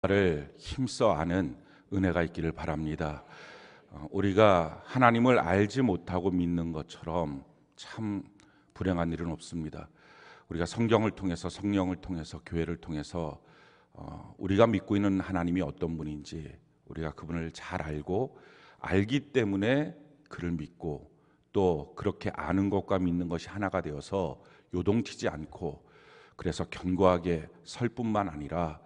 를 힘써 아는 은혜가 있기를 바랍니다. 우리가 하나님을 알지 못하고 믿는 것처럼 참 불행한 일은 없습니다. 우리가 성경을 통해서, 성령을 통해서, 교회를 통해서 우리가 믿고 있는 하나님이 어떤 분인지 우리가 그분을 잘 알기 때문에 그를 믿고, 또 그렇게 아는 것과 믿는 것이 하나가 되어서 요동치지 않고, 그래서 견고하게 설 뿐만 아니라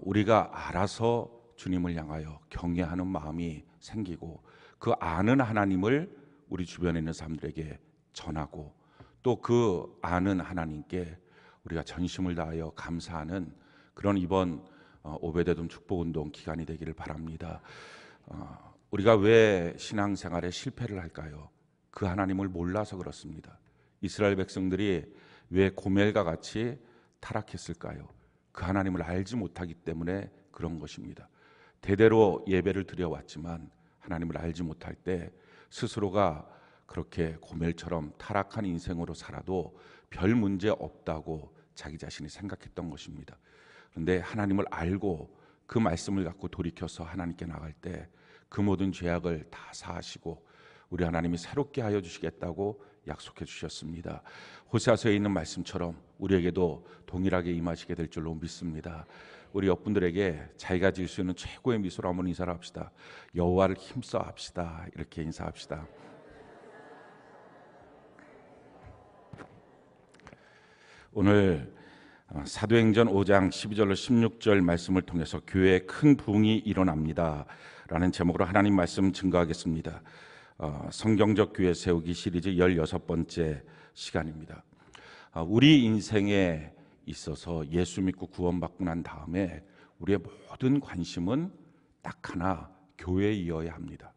우리가 알아서 주님을 향하여 경외하는 마음이 생기고, 그 아는 하나님을 우리 주변에 있는 사람들에게 전하고, 또 그 아는 하나님께 우리가 전심을 다하여 감사하는 그런 이번 오베데돔 축복운동 기간이 되기를 바랍니다. 우리가 왜 신앙생활에 실패를 할까요? 그 하나님을 몰라서 그렇습니다. 이스라엘 백성들이 왜 고멜과 같이 타락했을까요? 그 하나님을 알지 못하기 때문에 그런 것입니다. 대대로 예배를 드려왔지만 하나님을 알지 못할 때 스스로가 그렇게 고멜처럼 타락한 인생으로 살아도 별 문제 없다고 자기 자신이 생각했던 것입니다. 그런데 하나님을 알고 그 말씀을 갖고 돌이켜서 하나님께 나갈 때 그 모든 죄악을 다 사하시고 우리 하나님이 새롭게 하여 주시겠다고 약속해 주셨습니다. 호세아서에 있는 말씀처럼 우리에게도 동일하게 임하시게 될 줄로 믿습니다. 우리 옆분들에게 자기가 지을 수 있는 최고의 미소로 한번 인사를 합시다. 여호와를 힘써 합시다. 이렇게 인사합시다. 오늘 사도행전 5장 12절로 16절 말씀을 통해서 교회에 큰 부흥이 일어납니다 라는 제목으로 하나님 말씀 증거하겠습니다. 성경적 교회 세우기 시리즈 16번째 시간입니다. 우리 인생에 있어서 예수 믿고 구원받고 난 다음에 우리의 모든 관심은 딱 하나, 교회이어야 합니다.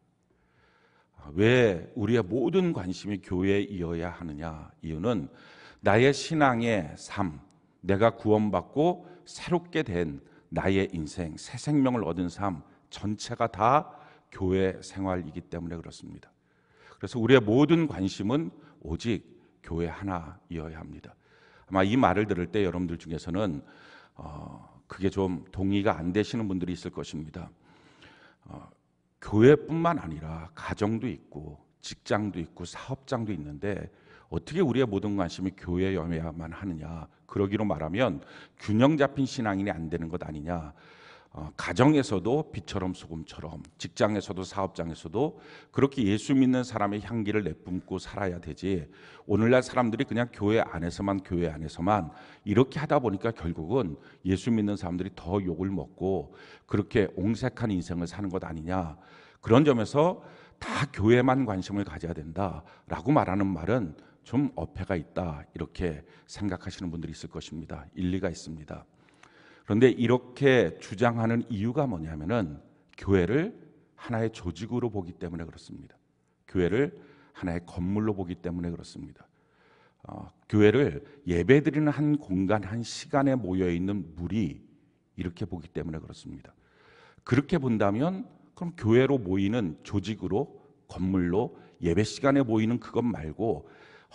왜 우리의 모든 관심이 교회이어야 하느냐? 이유는 나의 신앙의 삶, 내가 구원받고 새롭게 된 나의 인생, 새 생명을 얻은 삶 전체가 다 교회 생활이기 때문에 그렇습니다. 그래서 우리의 모든 관심은 오직 교회 하나이어야 합니다. 아마 이 말을 들을 때 여러분들 중에서는 그게 좀 동의가 안 되시는 분들이 있을 것입니다. 교회뿐만 아니라 가정도 있고 직장도 있고 사업장도 있는데 어떻게 우리의 모든 관심이 교회여야만 하느냐? 그러기로 말하면 균형 잡힌 신앙인이 안 되는 것 아니냐? 가정에서도 빛처럼 소금처럼, 직장에서도 사업장에서도 그렇게 예수 믿는 사람의 향기를 내뿜고 살아야 되지, 오늘날 사람들이 그냥 교회 안에서만 이렇게 하다 보니까 결국은 예수 믿는 사람들이 더 욕을 먹고 그렇게 옹색한 인생을 사는 것 아니냐. 그런 점에서 다 교회만 관심을 가져야 된다라고 말하는 말은 좀 어폐가 있다, 이렇게 생각하시는 분들이 있을 것입니다. 일리가 있습니다. 그런데 이렇게 주장하는 이유가 뭐냐면은 교회를 하나의 조직으로 보기 때문에 그렇습니다. 교회를 하나의 건물로 보기 때문에 그렇습니다. 교회를 예배드리는 한 공간, 한 시간에 모여있는 무리, 이렇게 보기 때문에 그렇습니다. 그렇게 본다면 그럼 교회로 모이는 조직으로, 건물로 예배 시간에 모이는 그것 말고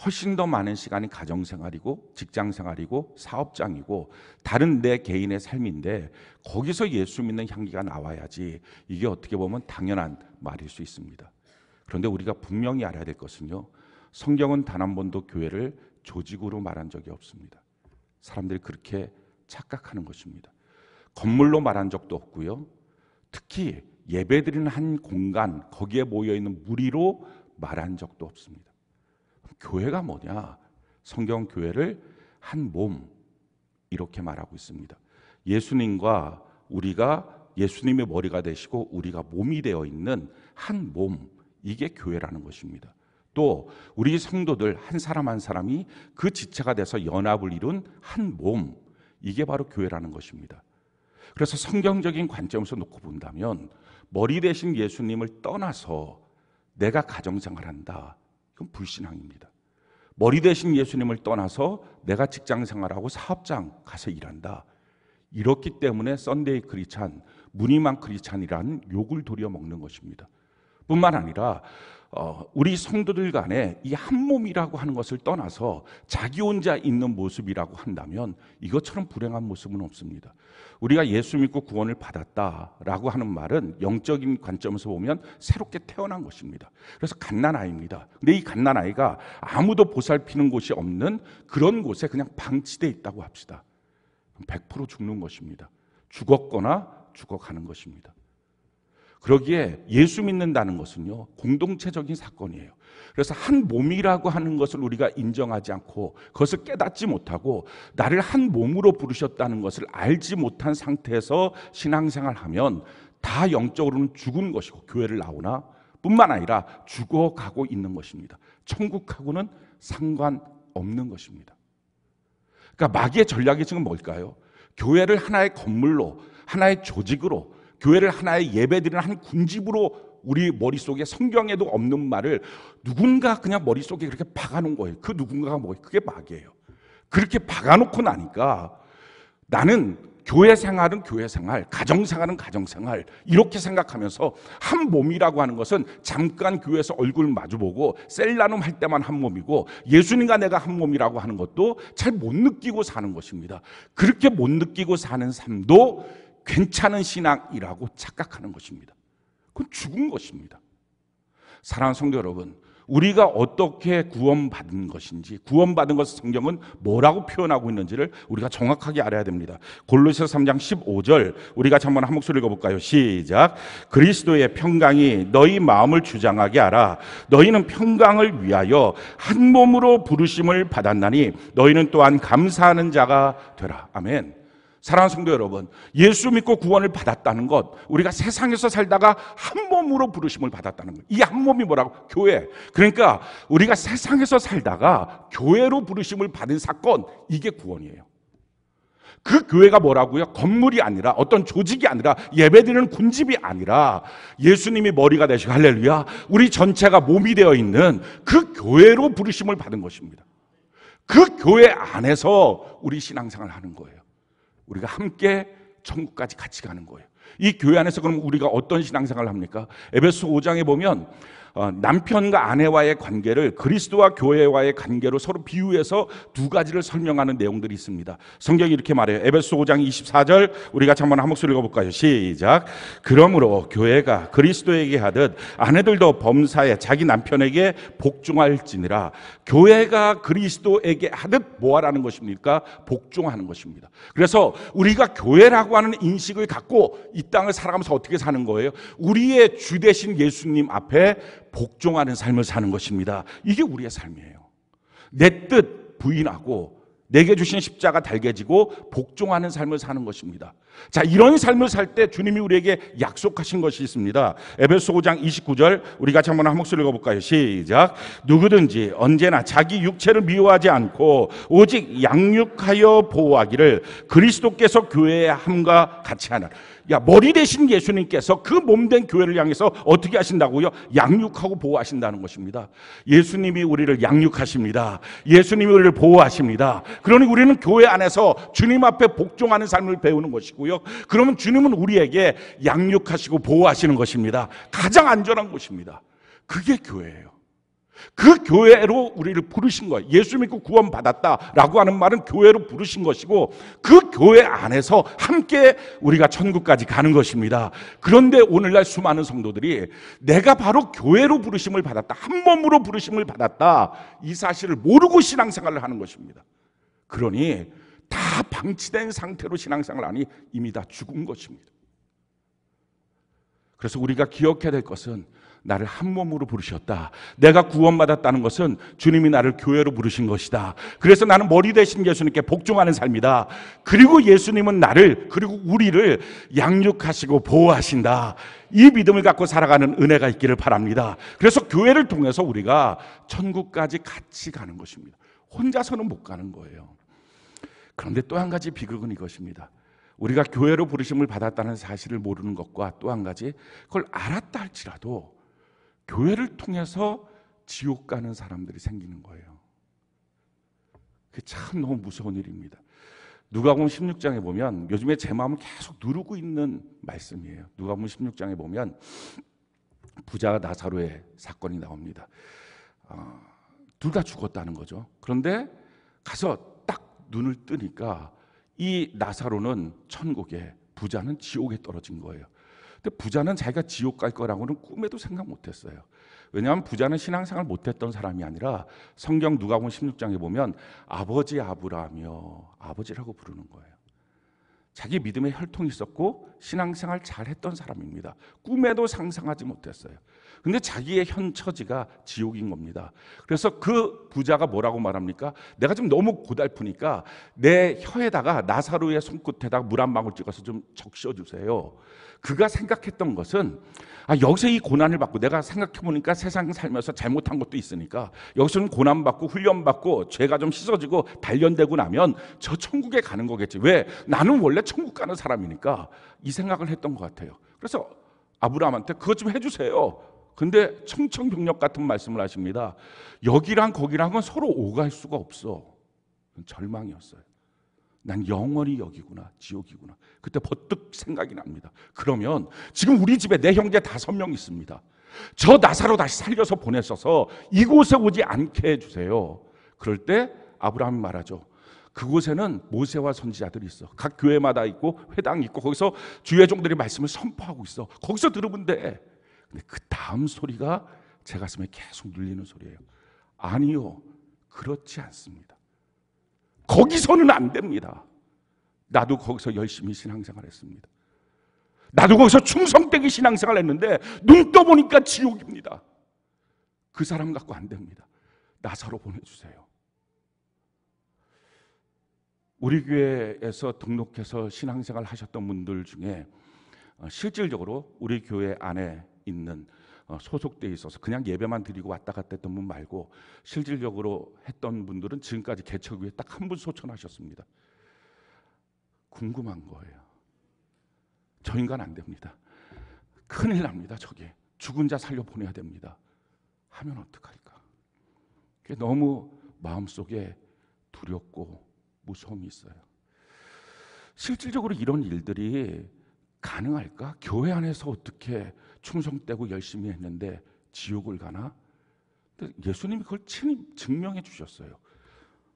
훨씬 더 많은 시간이 가정생활이고 직장생활이고 사업장이고 다른 내 개인의 삶인데 거기서 예수 믿는 향기가 나와야지, 이게 어떻게 보면 당연한 말일 수 있습니다. 그런데 우리가 분명히 알아야 될 것은요, 성경은 단 한 번도 교회를 조직으로 말한 적이 없습니다. 사람들이 그렇게 착각하는 것입니다. 건물로 말한 적도 없고요, 특히 예배드리는 한 공간, 거기에 모여있는 무리로 말한 적도 없습니다. 교회가 뭐냐? 성경 교회를 한 몸, 이렇게 말하고 있습니다. 예수님과 우리가, 예수님의 머리가 되시고 우리가 몸이 되어 있는 한 몸, 이게 교회라는 것입니다. 또 우리 성도들 한 사람 한 사람이 그 지체가 돼서 연합을 이룬 한 몸, 이게 바로 교회라는 것입니다. 그래서 성경적인 관점에서 놓고 본다면 머리 대신 예수님을 떠나서 내가 가정생활한다, 이건 불신앙입니다. 머리 대신 예수님을 떠나서 내가 직장생활하고 사업장 가서 일한다, 이렇기 때문에 썬데이 크리스찬, 무늬만 크리스찬이라는 욕을 도려 먹는 것입니다. 뿐만 아니라 우리 성도들 간에 이 한 몸이라고 하는 것을 떠나서 자기 혼자 있는 모습이라고 한다면 이것처럼 불행한 모습은 없습니다. 우리가 예수 믿고 구원을 받았다라고 하는 말은 영적인 관점에서 보면 새롭게 태어난 것입니다. 그래서 갓난아이입니다. 근데 이 갓난아이가 아무도 보살피는 곳이 없는 그런 곳에 그냥 방치되어 있다고 합시다. 100% 죽는 것입니다. 죽었거나 죽어가는 것입니다. 그러기에 예수 믿는다는 것은요, 공동체적인 사건이에요. 그래서 한 몸이라고 하는 것을 우리가 인정하지 않고 그것을 깨닫지 못하고 나를 한 몸으로 부르셨다는 것을 알지 못한 상태에서 신앙생활하면 다 영적으로는 죽은 것이고 교회를 나오나 뿐만 아니라 죽어가고 있는 것입니다. 천국하고는 상관없는 것입니다. 그러니까 마귀의 전략이 지금 뭘까요? 교회를 하나의 건물로, 하나의 조직으로, 교회를 하나의 예배드리는 한 군집으로 우리 머릿속에 성경에도 없는 말을 누군가 그냥 머릿속에 그렇게 박아놓은 거예요. 그 누군가가 뭐예요? 그게 마귀예요. 그렇게 박아놓고 나니까 나는 교회 생활은 교회 생활, 가정 생활은 가정 생활 이렇게 생각하면서 한 몸이라고 하는 것은 잠깐 교회에서 얼굴 마주보고 셀라눔 할 때만 한 몸이고 예수님과 내가 한 몸이라고 하는 것도 잘 못 느끼고 사는 것입니다. 그렇게 못 느끼고 사는 삶도 괜찮은 신앙이라고 착각하는 것입니다. 그건 죽은 것입니다. 사랑하는 성도 여러분, 우리가 어떻게 구원받은 것인지, 구원받은 것을 성경은 뭐라고 표현하고 있는지를 우리가 정확하게 알아야 됩니다. 골로새서 3장 15절 우리가 한번 한 목소리 읽어볼까요? 시작. 그리스도의 평강이 너희 마음을 주장하게 하라. 너희는 평강을 위하여 한 몸으로 부르심을 받았나니 너희는 또한 감사하는 자가 되라. 아멘. 사랑하는 성도 여러분, 예수 믿고 구원을 받았다는 것, 우리가 세상에서 살다가 한 몸으로 부르심을 받았다는 것. 이 한 몸이 뭐라고? 교회. 그러니까 우리가 세상에서 살다가 교회로 부르심을 받은 사건, 이게 구원이에요. 그 교회가 뭐라고요? 건물이 아니라, 어떤 조직이 아니라, 예배드리는 군집이 아니라 예수님이 머리가 되시고 할렐루야, 우리 전체가 몸이 되어 있는 그 교회로 부르심을 받은 것입니다. 그 교회 안에서 우리 신앙생활을 하는 거예요. 우리가 함께 천국까지 같이 가는 거예요. 이 교회 안에서 그럼 우리가 어떤 신앙생활을 합니까? 에베소 5장에 보면 남편과 아내와의 관계를 그리스도와 교회와의 관계로 서로 비유해서 두 가지를 설명하는 내용들이 있습니다. 성경이 이렇게 말해요. 에베소 5장 24절 우리가 한번 한 목소리 읽어볼까요? 시작. 그러므로 교회가 그리스도에게 하듯 아내들도 범사에 자기 남편에게 복종할지니라. 교회가 그리스도에게 하듯 뭐하라는 것입니까? 복종하는 것입니다. 그래서 우리가 교회라고 하는 인식을 갖고 이 땅을 살아가면서 어떻게 사는 거예요? 우리의 주 되신 예수님 앞에 복종하는 삶을 사는 것입니다. 이게 우리의 삶이에요. 내 뜻 부인하고 내게 주신 십자가 달게 지고 복종하는 삶을 사는 것입니다. 자, 이런 삶을 살 때 주님이 우리에게 약속하신 것이 있습니다. 에베소 5장 29절 우리 같이 한번 한 목소리 읽어볼까요? 시작. 누구든지 언제나 자기 육체를 미워하지 않고 오직 양육하여 보호하기를 그리스도께서 교회의 함과 같이 하는. 야, 머리 대신 예수님께서 그 몸된 교회를 향해서 어떻게 하신다고요? 양육하고 보호하신다는 것입니다. 예수님이 우리를 양육하십니다. 예수님이 우리를 보호하십니다. 그러니 우리는 교회 안에서 주님 앞에 복종하는 삶을 배우는 것이고요. 그러면 주님은 우리에게 양육하시고 보호하시는 것입니다. 가장 안전한 곳입니다. 그게 교회예요. 그 교회로 우리를 부르신 거예요. 예수 믿고 구원받았다라고 하는 말은 교회로 부르신 것이고 그 교회 안에서 함께 우리가 천국까지 가는 것입니다. 그런데 오늘날 수많은 성도들이 내가 바로 교회로 부르심을 받았다, 한 몸으로 부르심을 받았다, 이 사실을 모르고 신앙생활을 하는 것입니다. 그러니 다 방치된 상태로 신앙생활을 하니 이미 다 죽은 것입니다. 그래서 우리가 기억해야 될 것은 나를 한 몸으로 부르셨다. 내가 구원받았다는 것은 주님이 나를 교회로 부르신 것이다. 그래서 나는 머리 대신 예수님께 복종하는 삶이다. 그리고 예수님은 나를, 그리고 우리를 양육하시고 보호하신다. 이 믿음을 갖고 살아가는 은혜가 있기를 바랍니다. 그래서 교회를 통해서 우리가 천국까지 같이 가는 것입니다. 혼자서는 못 가는 거예요. 그런데 또 한 가지 비극은 이것입니다. 우리가 교회로 부르심을 받았다는 사실을 모르는 것과 또 한 가지, 그걸 알았다 할지라도 교회를 통해서 지옥 가는 사람들이 생기는 거예요. 그게 참 너무 무서운 일입니다. 누가복음 16장에 보면 요즘에 제 마음을 계속 누르고 있는 말씀이에요. 누가복음 16장에 보면 부자와 나사로의 사건이 나옵니다. 둘 다 죽었다는 거죠. 그런데 가서 딱 눈을 뜨니까 이 나사로는 천국에, 부자는 지옥에 떨어진 거예요. 근데 부자는 자기가 지옥 갈 거라고는 꿈에도 생각 못했어요. 왜냐하면 부자는 신앙생활 못했던 사람이 아니라 성경 누가복음 16장에 보면 아버지 아브라함이여 아버지라고 부르는 거예요. 자기 믿음에 혈통이 있었고 신앙생활 잘했던 사람입니다. 꿈에도 상상하지 못했어요. 근데 자기의 현 처지가 지옥인 겁니다. 그래서 그 부자가 뭐라고 말합니까? 내가 지금 너무 고달프니까 내 혀에다가 나사로의 손끝에다가 물 한 방울 찍어서 좀 적셔 주세요. 그가 생각했던 것은 여기서 이 고난을 받고, 내가 생각해보니까 세상 살면서 잘못한 것도 있으니까 여기서는 고난받고 훈련받고 죄가 좀 씻어지고 단련되고 나면 저 천국에 가는 거겠지. 왜? 나는 원래 천국 가는 사람이니까. 이 생각을 했던 것 같아요. 그래서 아브라함한테 그것 좀 해주세요. 근데 청천벽력 같은 말씀을 하십니다. 여기랑 거기랑 건 서로 오갈 수가 없어. 절망이었어요. 난 영원히 여기구나, 지옥이구나. 그때 버뜩 생각이 납니다. 그러면 지금 우리 집에 내 형제 5명 있습니다. 저 나사로 다시 살려서 보내셔서 이곳에 오지 않게 해주세요. 그럴 때 아브라함이 말하죠. 그곳에는 모세와 선지자들이 있어. 각 교회마다 있고 회당이 있고 거기서 주의 종들이 말씀을 선포하고 있어. 거기서 들으면 돼. 근데 그 다음 소리가 제 가슴에 계속 눌리는 소리예요. 아니요, 그렇지 않습니다. 거기서는 안 됩니다. 나도 거기서 열심히 신앙생활 했습니다. 나도 거기서 충성되게 신앙생활 했는데 눈 떠보니까 지옥입니다. 그 사람 갖고 안 됩니다. 나사로 보내주세요. 우리 교회에서 등록해서 신앙생활 하셨던 분들 중에 실질적으로 우리 교회 안에 있는 소속돼 있어서 그냥 예배만 드리고 왔다 갔다 했던 분 말고 실질적으로 했던 분들은 지금까지 개척 위에 딱 한 분 소천하셨습니다. 궁금한 거예요. 저 인간 안 됩니다. 큰일 납니다. 저게 죽은 자 살려 보내야 됩니다. 하면 어떡할까? 그게 너무 마음속에 두렵고 무서움이 있어요. 실질적으로 이런 일들이 가능할까? 교회 안에서 어떻게 충성되고 열심히 했는데 지옥을 가나? 근데 예수님이 그걸 친히 증명해 주셨어요.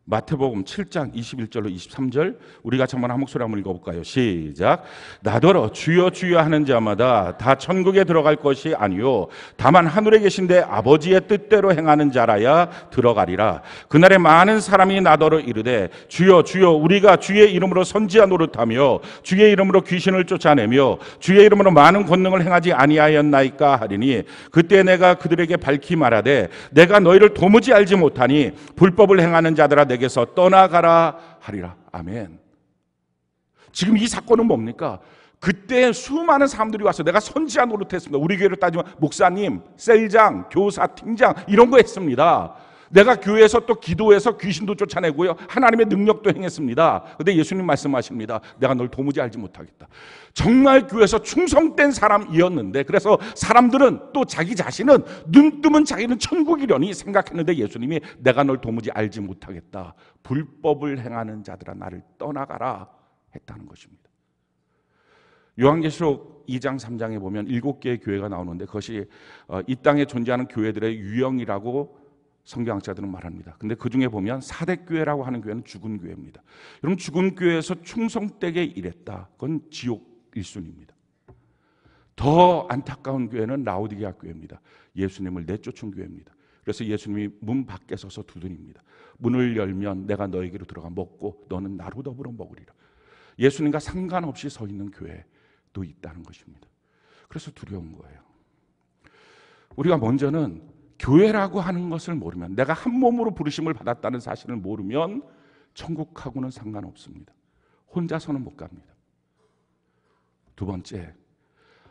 마태복음 7장 21절로 23절 우리 같이 한번 한 목소리 한번 읽어볼까요? 시작. 나더러 주여 주여 하는 자마다 다 천국에 들어갈 것이 아니요 다만 하늘에 계신 데 아버지의 뜻대로 행하는 자라야 들어가리라. 그날에 많은 사람이 나더러 이르되 주여 주여 우리가 주의 이름으로 선지자 노릇하며 주의 이름으로 귀신을 쫓아내며 주의 이름으로 많은 권능을 행하지 아니하였나이까 하리니 그때 내가 그들에게 밝히 말하되 내가 너희를 도무지 알지 못하니 불법을 행하는 자들아 내게서 떠나가라 하리라. 아멘. 지금 이 사건은 뭡니까? 그때 수많은 사람들이 와서 내가 선지자 노릇했습니다. 우리 교회로 따지면 목사님, 셀장, 교사, 팀장 이런 거 했습니다. 내가 교회에서 또 기도해서 귀신도 쫓아내고요. 하나님의 능력도 행했습니다. 그런데 예수님 말씀하십니다. 내가 널 도무지 알지 못하겠다. 정말 교회에서 충성된 사람이었는데 그래서 사람들은 또 자기 자신은 눈 뜨면 자기는 천국이려니 생각했는데 예수님이 내가 널 도무지 알지 못하겠다. 불법을 행하는 자들아 나를 떠나가라 했다는 것입니다. 요한계시록 2장 3장에 보면 7개의 교회가 나오는데 그것이 이 땅에 존재하는 교회들의 유형이라고 성경학자들은 말합니다. 근데 그 중에 보면 사대교회라고 하는 교회는 죽은 교회입니다. 여러분 죽은 교회에서 충성되게 일했다. 그건 지옥 1순위입니다. 더 안타까운 교회는 라오디게아 교회입니다. 예수님을 내쫓은 교회입니다. 그래서 예수님이 문 밖에 서서 두드립니다. 문을 열면 내가 너에게로 들어가 먹고 너는 나로 더불어 먹으리라. 예수님과 상관없이 서 있는 교회도 있다는 것입니다. 그래서 두려운 거예요. 우리가 먼저는 교회라고 하는 것을 모르면 내가 한 몸으로 부르심을 받았다는 사실을 모르면 천국하고는 상관없습니다. 혼자서는 못 갑니다. 두 번째,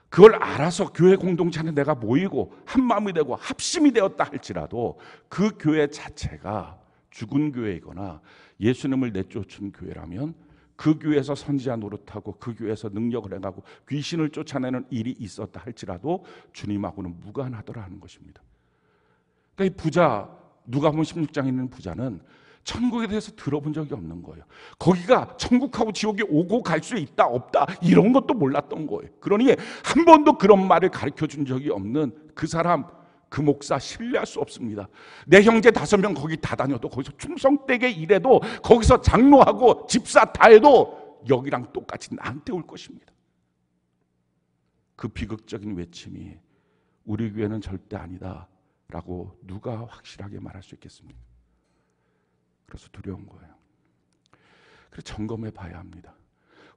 그걸 알아서 교회 공동체 안에 내가 모이고 한 마음이 되고 합심이 되었다 할지라도 그 교회 자체가 죽은 교회이거나 예수님을 내쫓은 교회라면 그 교회에서 선지자 노릇하고 그 교회에서 능력을 행하고 귀신을 쫓아내는 일이 있었다 할지라도 주님하고는 무관하더라 하는 것입니다. 그러니까 이 부자, 누가복음 16장에 있는 부자는 천국에 대해서 들어본 적이 없는 거예요. 거기가 천국하고 지옥이 오고 갈 수 있다 없다 이런 것도 몰랐던 거예요. 그러니 한 번도 그런 말을 가르쳐 준 적이 없는 그 사람, 그 목사 신뢰할 수 없습니다. 내 형제 5명 거기 다 다녀도, 거기서 충성되게 일해도, 거기서 장로하고 집사 다 해도 여기랑 똑같이 나한테 올 것입니다. 그 비극적인 외침이 우리 교회는 절대 아니다 라고 누가 확실하게 말할 수 있겠습니까? 그래서 두려운 거예요. 그래서 점검해 봐야 합니다.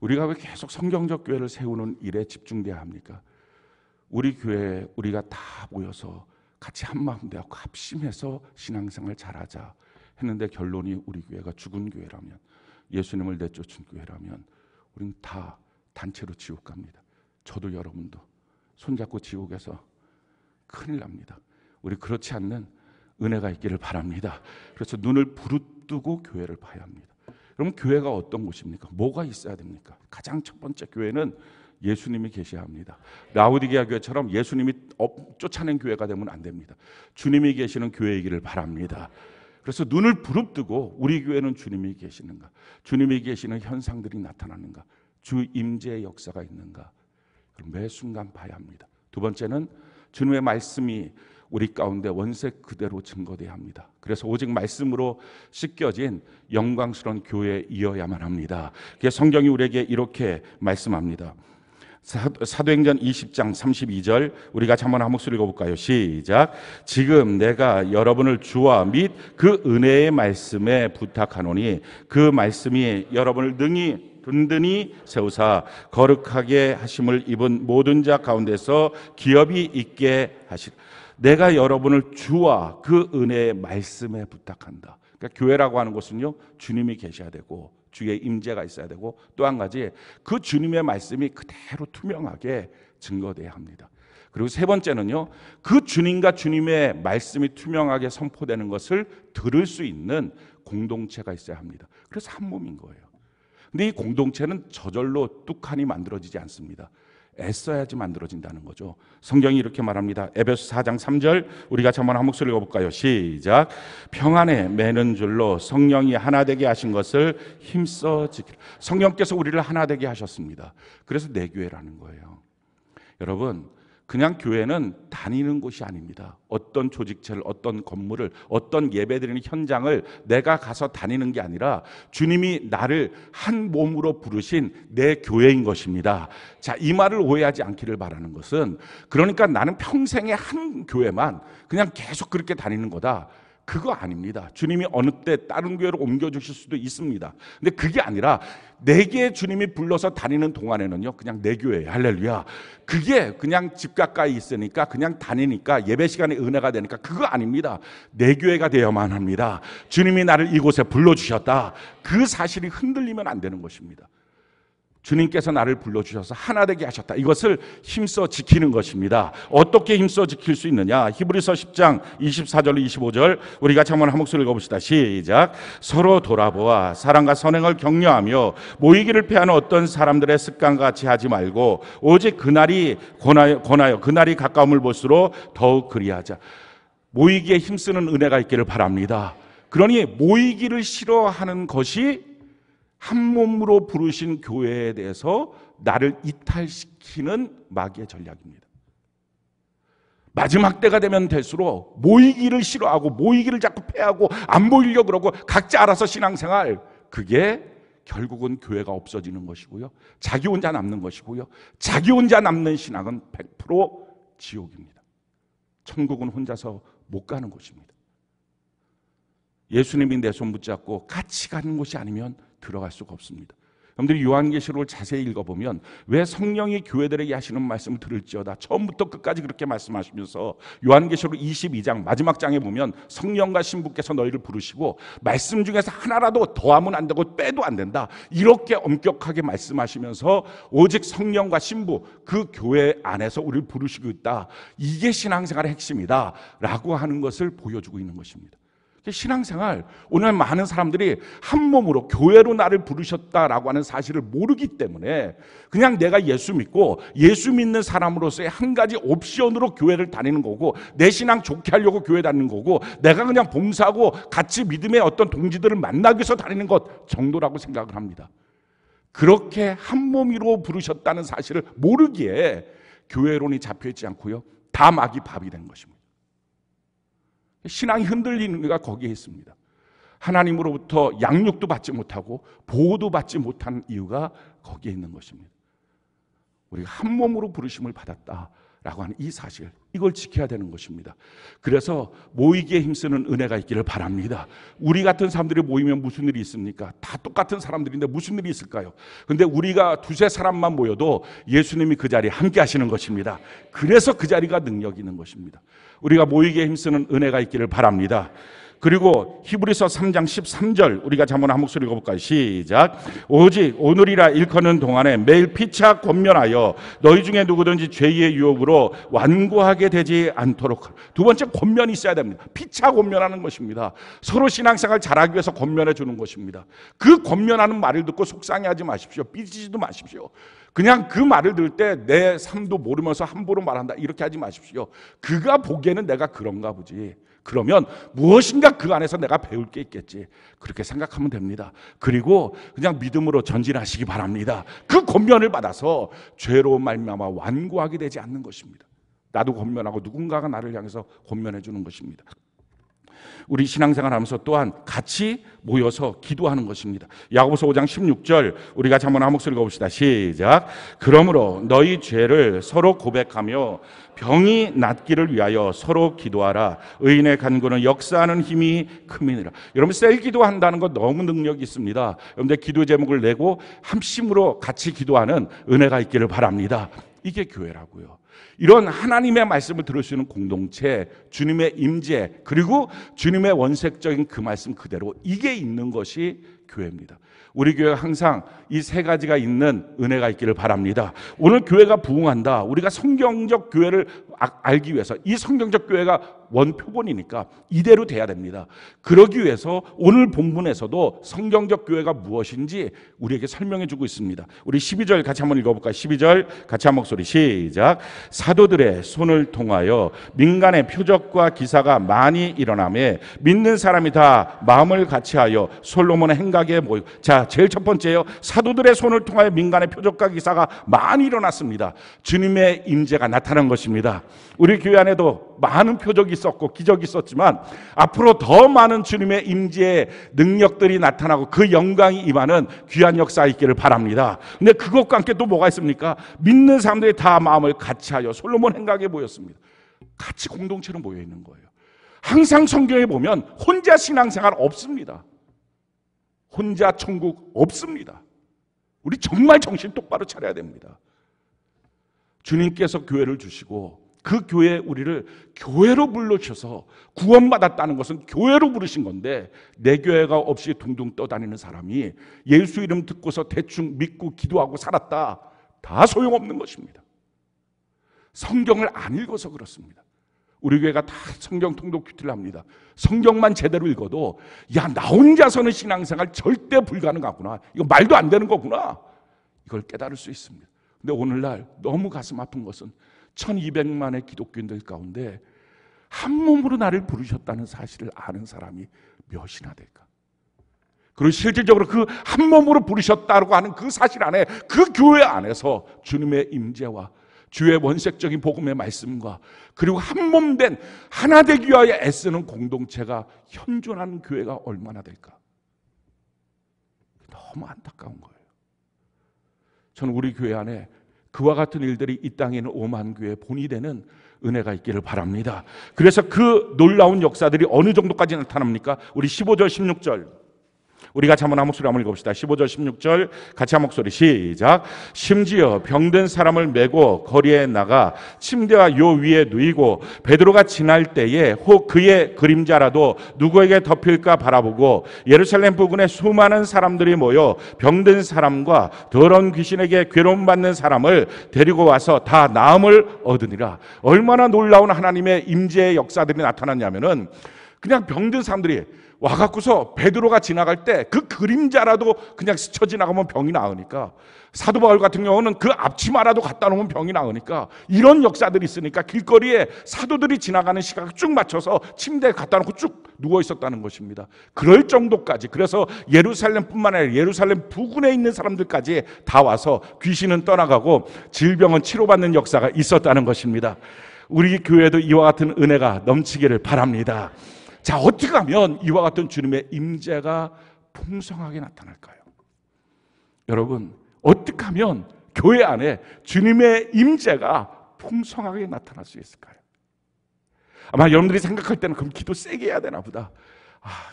우리가 왜 계속 성경적 교회를 세우는 일에 집중돼야 합니까? 우리 교회에 우리가 다 모여서 같이 한마음 되고 합심해서 신앙생활 잘하자 했는데 결론이 우리 교회가 죽은 교회라면, 예수님을 내쫓은 교회라면 우리는 다 단체로 지옥 갑니다. 저도 여러분도 손잡고 지옥에서 큰일 납니다. 우리 그렇지 않는 은혜가 있기를 바랍니다. 그래서 눈을 부릅뜨고 교회를 봐야 합니다. 그럼 교회가 어떤 곳입니까? 뭐가 있어야 됩니까? 가장 첫 번째, 교회는 예수님이 계셔야 합니다. 라오디게아 교회처럼 예수님이 쫓아낸 교회가 되면 안 됩니다. 주님이 계시는 교회이기를 바랍니다. 그래서 눈을 부릅뜨고 우리 교회는 주님이 계시는가, 주님이 계시는 현상들이 나타나는가, 주 임재의 역사가 있는가, 매 순간 봐야 합니다. 두 번째는 주님의 말씀이 우리 가운데 원색 그대로 증거돼야 합니다. 그래서 오직 말씀으로 씻겨진 영광스러운 교회이어야만 합니다. 성경이 우리에게 이렇게 말씀합니다. 사도행전 20장 32절 우리 같이 한번 한 목소리 읽어볼까요? 시작. 지금 내가 여러분을 주와 및 그 은혜의 말씀에 부탁하노니 그 말씀이 여러분을 능히 든든히 세우사 거룩하게 하심을 입은 모든 자 가운데서 기업이 있게 하시라. 내가 여러분을 주와 그 은혜의 말씀에 부탁한다. 그러니까 교회라고 하는 것은요, 주님이 계셔야 되고 주의 임재가 있어야 되고, 또 한 가지 그 주님의 말씀이 그대로 투명하게 증거돼야 합니다. 그리고 세 번째는요, 그 주님과 주님의 말씀이 투명하게 선포되는 것을 들을 수 있는 공동체가 있어야 합니다. 그래서 한 몸인 거예요. 근데 이 공동체는 저절로 뚝하니 만들어지지 않습니다. 애써야지 만들어진다는 거죠. 성경이 이렇게 말합니다. 에베소 4장 3절 우리 같이 한번 한 목소리 읽어볼까요? 시작. 평안에 매는 줄로 성령이 하나 되게 하신 것을 힘써 지키라. 성령께서 우리를 하나 되게 하셨습니다. 그래서 내 교회라는 거예요. 여러분, 그냥 교회는 다니는 곳이 아닙니다. 어떤 조직체를, 어떤 건물을, 어떤 예배드리는 현장을 내가 가서 다니는 게 아니라 주님이 나를 한 몸으로 부르신 내 교회인 것입니다. 자, 이 말을 오해하지 않기를 바라는 것은, 그러니까 나는 평생에 한 교회만 그냥 계속 그렇게 다니는 거다, 그거 아닙니다. 주님이 어느 때 다른 교회로 옮겨주실 수도 있습니다. 근데 그게 아니라 내게 주님이 불러서 다니는 동안에는요, 그냥 내 교회에, 할렐루야, 그게 그냥 집 가까이 있으니까 그냥 다니니까 예배 시간에 은혜가 되니까, 그거 아닙니다. 내 교회가 되어야만 합니다. 주님이 나를 이곳에 불러주셨다, 그 사실이 흔들리면 안 되는 것입니다. 주님께서 나를 불러주셔서 하나 되게 하셨다, 이것을 힘써 지키는 것입니다. 어떻게 힘써 지킬 수 있느냐? 히브리서 10장 24절 25절 우리 같이 한번 한 목소리 읽어봅시다. 시작. 서로 돌아보아 사랑과 선행을 격려하며 모이기를 피하는 어떤 사람들의 습관과 같이 하지 말고 오직 그날이 권하여 그날이 가까움을 볼수록 더욱 그리하자. 모이기에 힘쓰는 은혜가 있기를 바랍니다. 그러니 모이기를 싫어하는 것이 한 몸으로 부르신 교회에 대해서 나를 이탈시키는 마귀의 전략입니다. 마지막 때가 되면 될수록 모이기를 싫어하고 모이기를 자꾸 패하고 안 모이려고 그러고 각자 알아서 신앙생활, 그게 결국은 교회가 없어지는 것이고요, 자기 혼자 남는 것이고요, 자기 혼자 남는 신앙은 100% 지옥입니다. 천국은 혼자서 못 가는 곳입니다. 예수님이 내 손 붙잡고 같이 가는 곳이 아니면 들어갈 수가 없습니다. 여러분들이 요한계시록을 자세히 읽어보면 왜 성령이 교회들에게 하시는 말씀을 들을지어다 처음부터 끝까지 그렇게 말씀하시면서, 요한계시록 22장 마지막 장에 보면 성령과 신부께서 너희를 부르시고 말씀 중에서 하나라도 더하면 안 되고 빼도 안 된다, 이렇게 엄격하게 말씀하시면서 오직 성령과 신부, 그 교회 안에서 우리를 부르시고 있다, 이게 신앙생활의 핵심이다 라고 하는 것을 보여주고 있는 것입니다. 신앙생활, 오늘 많은 사람들이 한 몸으로 교회로 나를 부르셨다라고 하는 사실을 모르기 때문에 그냥 내가 예수 믿고 예수 믿는 사람으로서의 한 가지 옵션으로 교회를 다니는 거고, 내 신앙 좋게 하려고 교회 다니는 거고, 내가 그냥 봉사하고 같이 믿음의 어떤 동지들을 만나기 위해서 다니는 것 정도라고 생각을 합니다. 그렇게 한 몸으로 부르셨다는 사실을 모르기에 교회론이 잡혀있지 않고요, 다 막이 밥이 된 것입니다. 신앙이 흔들리는 이유가 거기에 있습니다. 하나님으로부터 양육도 받지 못하고 보호도 받지 못한 이유가 거기에 있는 것입니다. 우리가 한 몸으로 부르심을 받았다라고 하는 이 사실, 이걸 지켜야 되는 것입니다. 그래서 모이기에 힘쓰는 은혜가 있기를 바랍니다. 우리 같은 사람들이 모이면 무슨 일이 있습니까? 다 똑같은 사람들인데 무슨 일이 있을까요? 근데 우리가 두세 사람만 모여도 예수님이 그 자리에 함께 하시는 것입니다. 그래서 그 자리가 능력이 있는 것입니다. 우리가 모이기에 힘쓰는 은혜가 있기를 바랍니다. 그리고 히브리서 3장 13절 우리가 한번 한 목소리 읽어볼까요? 시작. 오직 오늘이라 일컫는 동안에 매일 피차 권면하여 너희 중에 누구든지 죄의 유혹으로 완고하게 되지 않도록. 두 번째, 권면이 있어야 됩니다. 피차 권면하는 것입니다. 서로 신앙생활 잘하기 위해서 권면해 주는 것입니다. 그 권면하는 말을 듣고 속상해하지 마십시오. 삐지지도 마십시오. 그냥 그 말을 들을 때 내 삶도 모르면서 함부로 말한다 이렇게 하지 마십시오. 그가 보기에는 내가 그런가 보지, 그러면 무엇인가 그 안에서 내가 배울 게 있겠지, 그렇게 생각하면 됩니다. 그리고 그냥 믿음으로 전진하시기 바랍니다. 그 권면을 받아서 죄로 말미암아 완고하게 되지 않는 것입니다. 나도 권면하고 누군가가 나를 향해서 권면해 주는 것입니다. 우리 신앙생활 하면서 또한 같이 모여서 기도하는 것입니다. 야고보서 5장 16절 우리 같이 한번 한 목소리 읽어봅시다. 시작. 그러므로 너희 죄를 서로 고백하며 병이 낫기를 위하여 서로 기도하라. 의인의 간구는 역사하는 힘이 큼이니라. 여러분, 셀 기도한다는 것 너무 능력이 있습니다. 여러분들 기도 제목을 내고 합심으로 같이 기도하는 은혜가 있기를 바랍니다. 이게 교회라고요. 이런 하나님의 말씀을 들을 수 있는 공동체, 주님의 임재, 그리고 주님의 원색적인 그 말씀 그대로, 이게 있는 것이 교회입니다. 우리 교회가 항상 이 세 가지가 있는 은혜가 있기를 바랍니다. 오늘 교회가 부흥한다, 우리가 성경적 교회를 알기 위해서, 이 성경적 교회가 원표본이니까 이대로 돼야 됩니다. 그러기 위해서 오늘 본문에서도 성경적 교회가 무엇인지 우리에게 설명해 주고 있습니다. 우리 12절 같이 한번 읽어볼까요? 12절 같이 한 목소리 시작. 사도들의 손을 통하여 민간의 표적과 기사가 많이 일어나매 믿는 사람이 다 마음을 같이하여 솔로몬의 행각에 모이고. 자, 제일 첫 번째요, 사도들의 손을 통하여 민간의 표적과 기사가 많이 일어났습니다. 주님의 임재가 나타난 것입니다. 우리 교회 안에도 많은 표적이 있었고 기적이 있었지만 앞으로 더 많은 주님의 임재의 능력들이 나타나고 그 영광이 임하는 귀한 역사 있기를 바랍니다. 근데 그것과 함께 또 뭐가 있습니까? 믿는 사람들이 다 마음을 같이하여 솔로몬 행각에 모였습니다. 같이 공동체로 모여 있는 거예요. 항상 성경에 보면 혼자 신앙생활 없습니다. 혼자 천국 없습니다. 우리 정말 정신 똑바로 차려야 됩니다. 주님께서 교회를 주시고 그 교회에 우리를 교회로 불러주셔서 구원받았다는 것은 교회로 부르신 건데, 내 교회가 없이 둥둥 떠다니는 사람이 예수 이름 듣고서 대충 믿고 기도하고 살았다, 다 소용없는 것입니다. 성경을 안 읽어서 그렇습니다. 우리 교회가 다 성경 통독 큐티를 합니다. 성경만 제대로 읽어도 야, 나 혼자서는 신앙생활 절대 불가능하구나, 이거 말도 안 되는 거구나, 이걸 깨달을 수 있습니다. 근데 오늘날 너무 가슴 아픈 것은 1200만의 기독교인들 가운데 한 몸으로 나를 부르셨다는 사실을 아는 사람이 몇이나 될까? 그리고 실질적으로 그 한 몸으로 부르셨다고 하는 그 사실 안에, 그 교회 안에서 주님의 임재와 주의 원색적인 복음의 말씀과 그리고 한 몸 된 하나 되기 위하여 애쓰는 공동체가 현존하는 교회가 얼마나 될까? 너무 안타까운 거예요. 저는 우리 교회 안에 그와 같은 일들이 이 땅에 있는 오만 교회의 본이 되는 은혜가 있기를 바랍니다. 그래서 그 놀라운 역사들이 어느 정도까지 나타납니까? 우리 15절 16절 우리 같이 한번 한 목소리 한번 읽어봅시다. 15절 16절 같이 한 목소리 시작. 심지어 병든 사람을 메고 거리에 나가 침대와 요 위에 누이고 베드로가 지날 때에 혹 그의 그림자라도 누구에게 덮일까 바라보고 예루살렘 부근에 수많은 사람들이 모여 병든 사람과 더러운 귀신에게 괴로움받는 사람을 데리고 와서 다 나음을 얻으니라. 얼마나 놀라운 하나님의 임재의 역사들이 나타났냐면은 그냥 병든 사람들이 와갖고서 베드로가 지나갈 때 그 그림자라도 그냥 스쳐 지나가면 병이 나으니까, 사도 바울 같은 경우는 그 앞치마라도 갖다 놓으면 병이 나으니까, 이런 역사들이 있으니까 길거리에 사도들이 지나가는 시각을 쭉 맞춰서 침대에 갖다 놓고 쭉 누워 있었다는 것입니다. 그럴 정도까지. 그래서 예루살렘뿐만 아니라 예루살렘 부근에 있는 사람들까지 다 와서 귀신은 떠나가고 질병은 치료받는 역사가 있었다는 것입니다. 우리 교회도 이와 같은 은혜가 넘치기를 바랍니다. 자, 어떻게 하면 이와 같은 주님의 임재가 풍성하게 나타날까요? 여러분, 어떻게 하면 교회 안에 주님의 임재가 풍성하게 나타날 수 있을까요? 아마 여러분들이 생각할 때는 그럼 기도 세게 해야 되나 보다.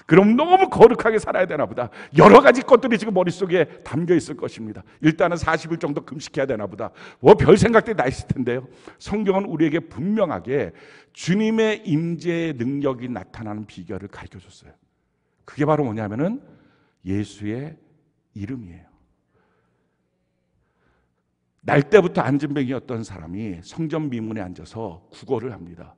그럼 너무 거룩하게 살아야 되나 보다. 여러 가지 것들이 지금 머릿속에 담겨 있을 것입니다. 일단은 40일 정도 금식해야 되나 보다. 별 생각들이 나 있을 텐데요. 성경은 우리에게 분명하게 주님의 임재의 능력이 나타나는 비결을 가르쳐줬어요. 그게 바로 뭐냐면은 예수의 이름이에요. 날 때부터 안진뱅이였던 사람이 성전 미문에 앉아서 구걸을 합니다.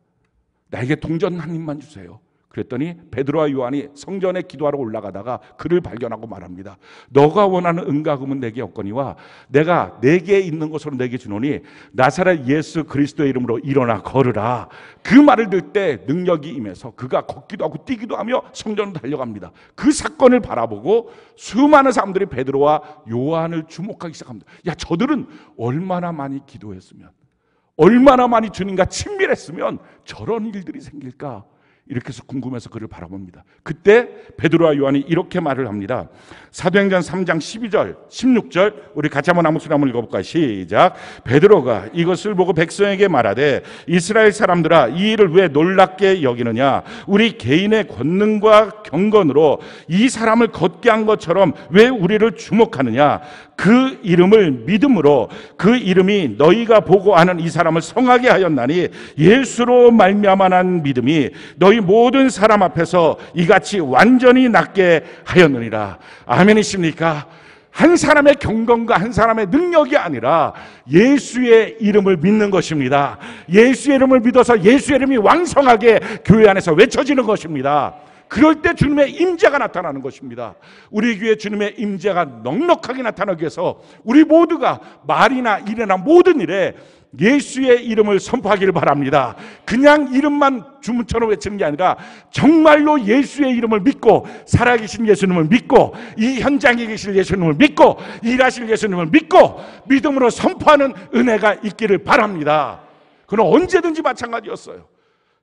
나에게 동전 한 입만 주세요. 그랬더니 베드로와 요한이 성전에 기도하러 올라가다가 그를 발견하고 말합니다. 너가 원하는 은과 금은 내게 없거니와 내가 내게 있는 것으로 내게 주노니 나사렛 예수 그리스도의 이름으로 일어나 걸으라. 그 말을 들 때 능력이 임해서 그가 걷기도 하고 뛰기도 하며 성전으로 달려갑니다. 그 사건을 바라보고 수많은 사람들이 베드로와 요한을 주목하기 시작합니다. 야, 저들은 얼마나 많이 기도했으면, 얼마나 많이 주님과 친밀했으면 저런 일들이 생길까? 이렇게 해서 궁금해서 그를 바라봅니다. 그때 베드로와 요한이 이렇게 말을 합니다. 사도행전 3장 12절 16절 우리 같이 한번 아무 소리 한번 읽어볼까요? 시작. 베드로가 이것을 보고 백성에게 말하되 이스라엘 사람들아, 이 일을 왜 놀랍게 여기느냐? 우리 개인의 권능과 경건으로 이 사람을 걷게 한 것처럼 왜 우리를 주목하느냐? 그 이름을 믿음으로 그 이름이 너희가 보고 아는 이 사람을 성하게 하였나니 예수로 말미암아 난 믿음이 너희 모든 사람 앞에서 이같이 완전히 낫게 하였느니라. 아멘이십니까? 한 사람의 경건과 한 사람의 능력이 아니라 예수의 이름을 믿는 것입니다. 예수의 이름을 믿어서 예수의 이름이 왕성하게 교회 안에서 외쳐지는 것입니다. 그럴 때 주님의 임재가 나타나는 것입니다. 우리 교회 주님의 임재가 넉넉하게 나타나기 위해서 우리 모두가 말이나 일이나 모든 일에 예수의 이름을 선포하기를 바랍니다. 그냥 이름만 주문처럼 외치는 게 아니라 정말로 예수의 이름을 믿고, 살아계신 예수님을 믿고, 이 현장에 계실 예수님을 믿고, 일하실 예수님을 믿고 믿음으로 선포하는 은혜가 있기를 바랍니다. 그건 언제든지 마찬가지였어요.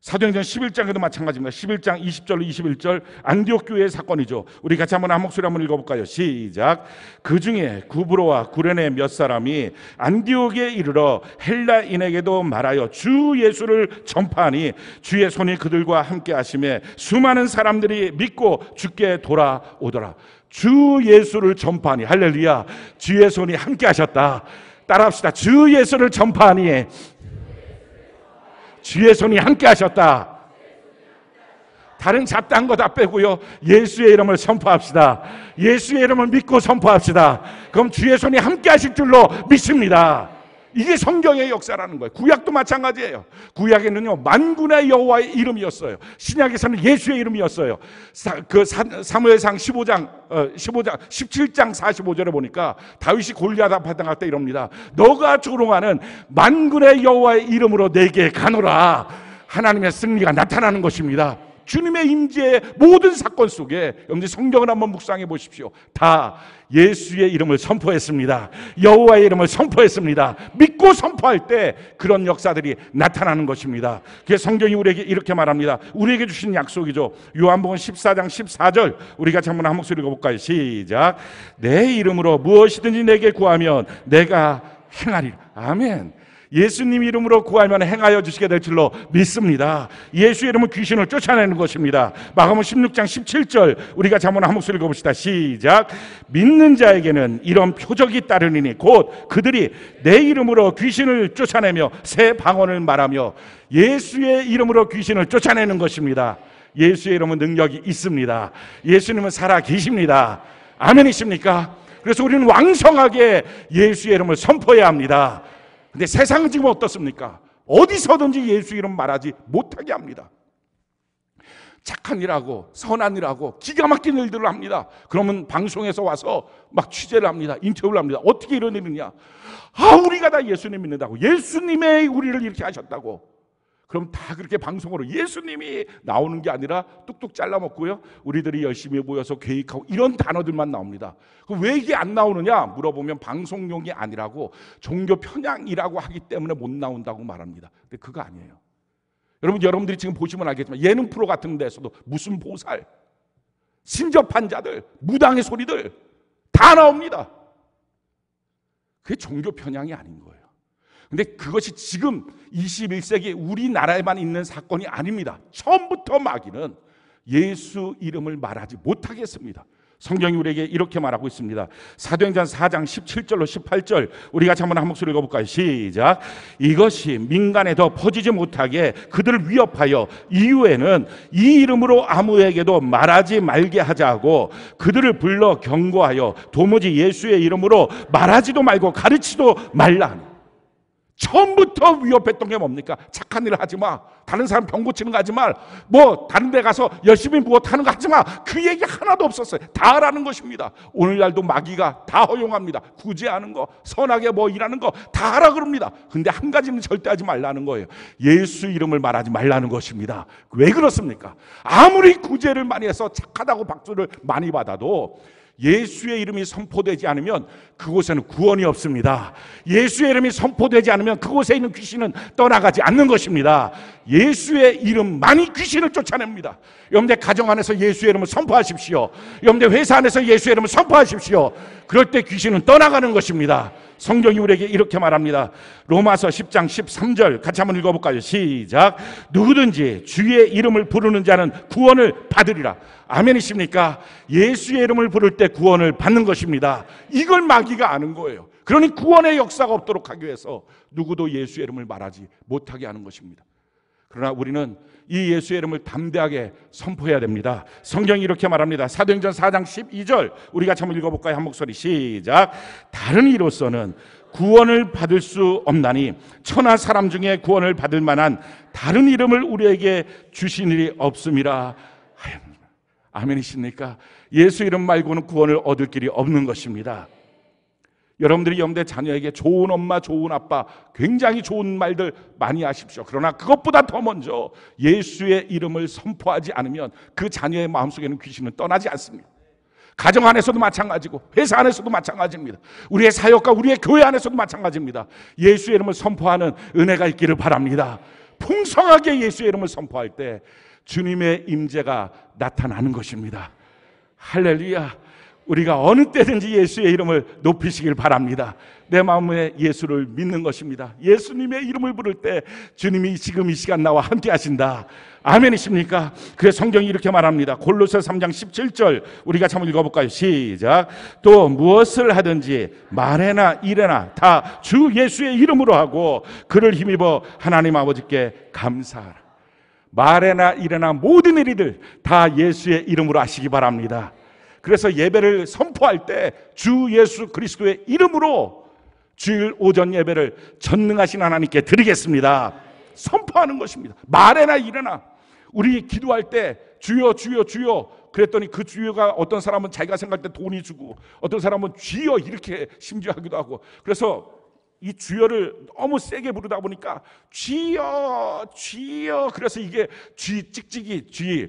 사도행전 11장에도 마찬가지입니다. 11장 20절로 21절 안디옥 교회의 사건이죠. 우리 같이 한번 한 목소리 한번 읽어볼까요? 시작. 그 중에 구브로와 구레네 몇 사람이 안디옥에 이르러 헬라인에게도 말하여 주 예수를 전파하니 주의 손이 그들과 함께 하심에 수많은 사람들이 믿고 주께 돌아오더라. 주 예수를 전파하니, 할렐루야, 주의 손이 함께 하셨다. 따라합시다. 주 예수를 전파하니 주의 손이 함께 하셨다. 다른 잡다한 거 다 빼고요, 예수의 이름을 선포합시다. 예수의 이름을 믿고 선포합시다. 그럼 주의 손이 함께 하실 줄로 믿습니다. 이게 성경의 역사라는 거예요. 구약도 마찬가지예요. 구약에는요 만군의 여호와의 이름이었어요. 신약에서는 예수의 이름이었어요. 사무엘상 17장 45절에 보니까 다윗이 골리앗 앞에 나갈 때 이럽니다. 너가 조롱하는 만군의 여호와의 이름으로 내게 가노라. 하나님의 승리가 나타나는 것입니다. 주님의 임재의 모든 사건 속에 여러분들 성경을 한번 묵상해 보십시오. 다 예수의 이름을 선포했습니다. 여호와의 이름을 선포했습니다. 믿고 선포할 때 그런 역사들이 나타나는 것입니다. 그래서 성경이 우리에게 이렇게 말합니다. 우리에게 주신 약속이죠. 요한복음 14장 14절 우리 같이 한번 한 목소리 읽어볼까요? 시작. 내 이름으로 무엇이든지 내게 구하면 내가 행하리라. 아멘. 예수님 이름으로 구하면 행하여 주시게 될 줄로 믿습니다. 예수의 이름은 귀신을 쫓아내는 것입니다. 마가복음 16장 17절 우리가 한번 한 목소리 읽어봅시다. 시작. 믿는 자에게는 이런 표적이 따르니 곧 그들이 내 이름으로 귀신을 쫓아내며 새 방언을 말하며, 예수의 이름으로 귀신을 쫓아내는 것입니다. 예수의 이름은 능력이 있습니다. 예수님은 살아 계십니다. 아멘이십니까? 그래서 우리는 왕성하게 예수의 이름을 선포해야 합니다. 근데 세상은 지금 어떻습니까? 어디서든지 예수 이름 말하지 못하게 합니다. 착한 일하고 선한 일하고 기가 막힌 일들을 합니다. 그러면 방송에서 와서 막 취재를 합니다. 인터뷰를 합니다. 어떻게 이런 일이냐? 우리가 다 예수님 믿는다고. 예수님의 우리를 이렇게 하셨다고. 그럼 다 그렇게 방송으로 예수님이 나오는 게 아니라 뚝뚝 잘라먹고요, 우리들이 열심히 모여서 계획하고 이런 단어들만 나옵니다. 그럼 왜 이게 안 나오느냐 물어보면 방송용이 아니라고, 종교 편향이라고 하기 때문에 못 나온다고 말합니다. 근데 그거 아니에요. 여러분들이 지금 보시면 알겠지만 예능 프로 같은 데서도 무슨 보살, 신접한 자들, 무당의 소리들 다 나옵니다. 그게 종교 편향이 아닌 거예요. 근데 그것이 지금 21세기 우리나라에만 있는 사건이 아닙니다. 처음부터 마귀는 예수 이름을 말하지 못하게 했습니다. 성경이 우리에게 이렇게 말하고 있습니다. 사도행전 4장 17절로 18절 우리 같이 한번 한 목소리 읽어볼까요? 시작. 이것이 민간에 더 퍼지지 못하게 그들을 위협하여 이후에는 이 이름으로 아무에게도 말하지 말게 하자고 그들을 불러 경고하여 도무지 예수의 이름으로 말하지도 말고 가르치도 말라. 처음부터 위협했던 게 뭡니까? 착한 일을 하지 마. 다른 사람 병 고치는 거 하지 마. 다른 데 가서 열심히 무엇하는 거 하지 마. 그 얘기 하나도 없었어요. 다 하라는 것입니다. 오늘날도 마귀가 다 허용합니다. 구제하는 거, 선하게 일하는 거 다 하라 그럽니다. 근데 한 가지는 절대 하지 말라는 거예요. 예수 이름을 말하지 말라는 것입니다. 왜 그렇습니까? 아무리 구제를 많이 해서 착하다고 박수를 많이 받아도 예수의 이름이 선포되지 않으면 그곳에는 구원이 없습니다. 예수의 이름이 선포되지 않으면 그곳에 있는 귀신은 떠나가지 않는 것입니다. 예수의 이름만이 귀신을 쫓아냅니다. 여러분들 가정 안에서 예수의 이름을 선포하십시오. 여러분들 회사 안에서 예수의 이름을 선포하십시오. 그럴 때 귀신은 떠나가는 것입니다. 성경이 우리에게 이렇게 말합니다. 로마서 10장 13절 같이 한번 읽어볼까요? 시작. 누구든지 주의 이름을 부르는 자는 구원을 받으리라. 아멘이십니까? 예수의 이름을 부를 때 구원을 받는 것입니다. 이걸 마귀가 아는 거예요. 그러니 구원의 역사가 없도록 하기 위해서 누구도 예수의 이름을 말하지 못하게 하는 것입니다. 그러나 우리는 이 예수의 이름을 담대하게 선포해야 됩니다. 성경이 이렇게 말합니다. 사도행전 4장 12절 우리 같이 한번 읽어볼까요? 한 목소리 시작. 다른 이로서는 구원을 받을 수 없나니 천하 사람 중에 구원을 받을 만한 다른 이름을 우리에게 주신 일이 없음이라. 아멘이십니까? 예수 이름 말고는 구원을 얻을 길이 없는 것입니다. 여러분들이 여러분들 자녀에게 좋은 엄마, 좋은 아빠, 굉장히 좋은 말들 많이 하십시오. 그러나 그것보다 더 먼저 예수의 이름을 선포하지 않으면 그 자녀의 마음속에는 귀신은 떠나지 않습니다. 가정 안에서도 마찬가지고 회사 안에서도 마찬가지입니다. 우리의 사역과 우리의 교회 안에서도 마찬가지입니다. 예수의 이름을 선포하는 은혜가 있기를 바랍니다. 풍성하게 예수의 이름을 선포할 때 주님의 임재가 나타나는 것입니다. 할렐루야. 우리가 어느 때든지 예수의 이름을 높이시길 바랍니다. 내 마음에 예수를 믿는 것입니다. 예수님의 이름을 부를 때 주님이 지금 이 시간 나와 함께 하신다. 아멘이십니까? 그래서 성경이 이렇게 말합니다. 골로새 3장 17절 우리가 한번 읽어볼까요? 시작. 또 무엇을 하든지 말에나 일에나 다 주 예수의 이름으로 하고 그를 힘입어 하나님 아버지께 감사하라. 말에나 일에나 모든 일이들 다 예수의 이름으로 하시기 바랍니다. 그래서 예배를 선포할 때 주 예수 그리스도의 이름으로 주일 오전 예배를 전능하신 하나님께 드리겠습니다. 선포하는 것입니다. 말에나 일에나. 우리 기도할 때 주여 주여 주여 그랬더니 그 주여가 어떤 사람은 자기가 생각할 때 돈이 주고 어떤 사람은 주여 이렇게 심지어 하기도 하고, 그래서 이 주여를 너무 세게 부르다 보니까 주여 주여, 그래서 이게 쥐 찍찍이 쥐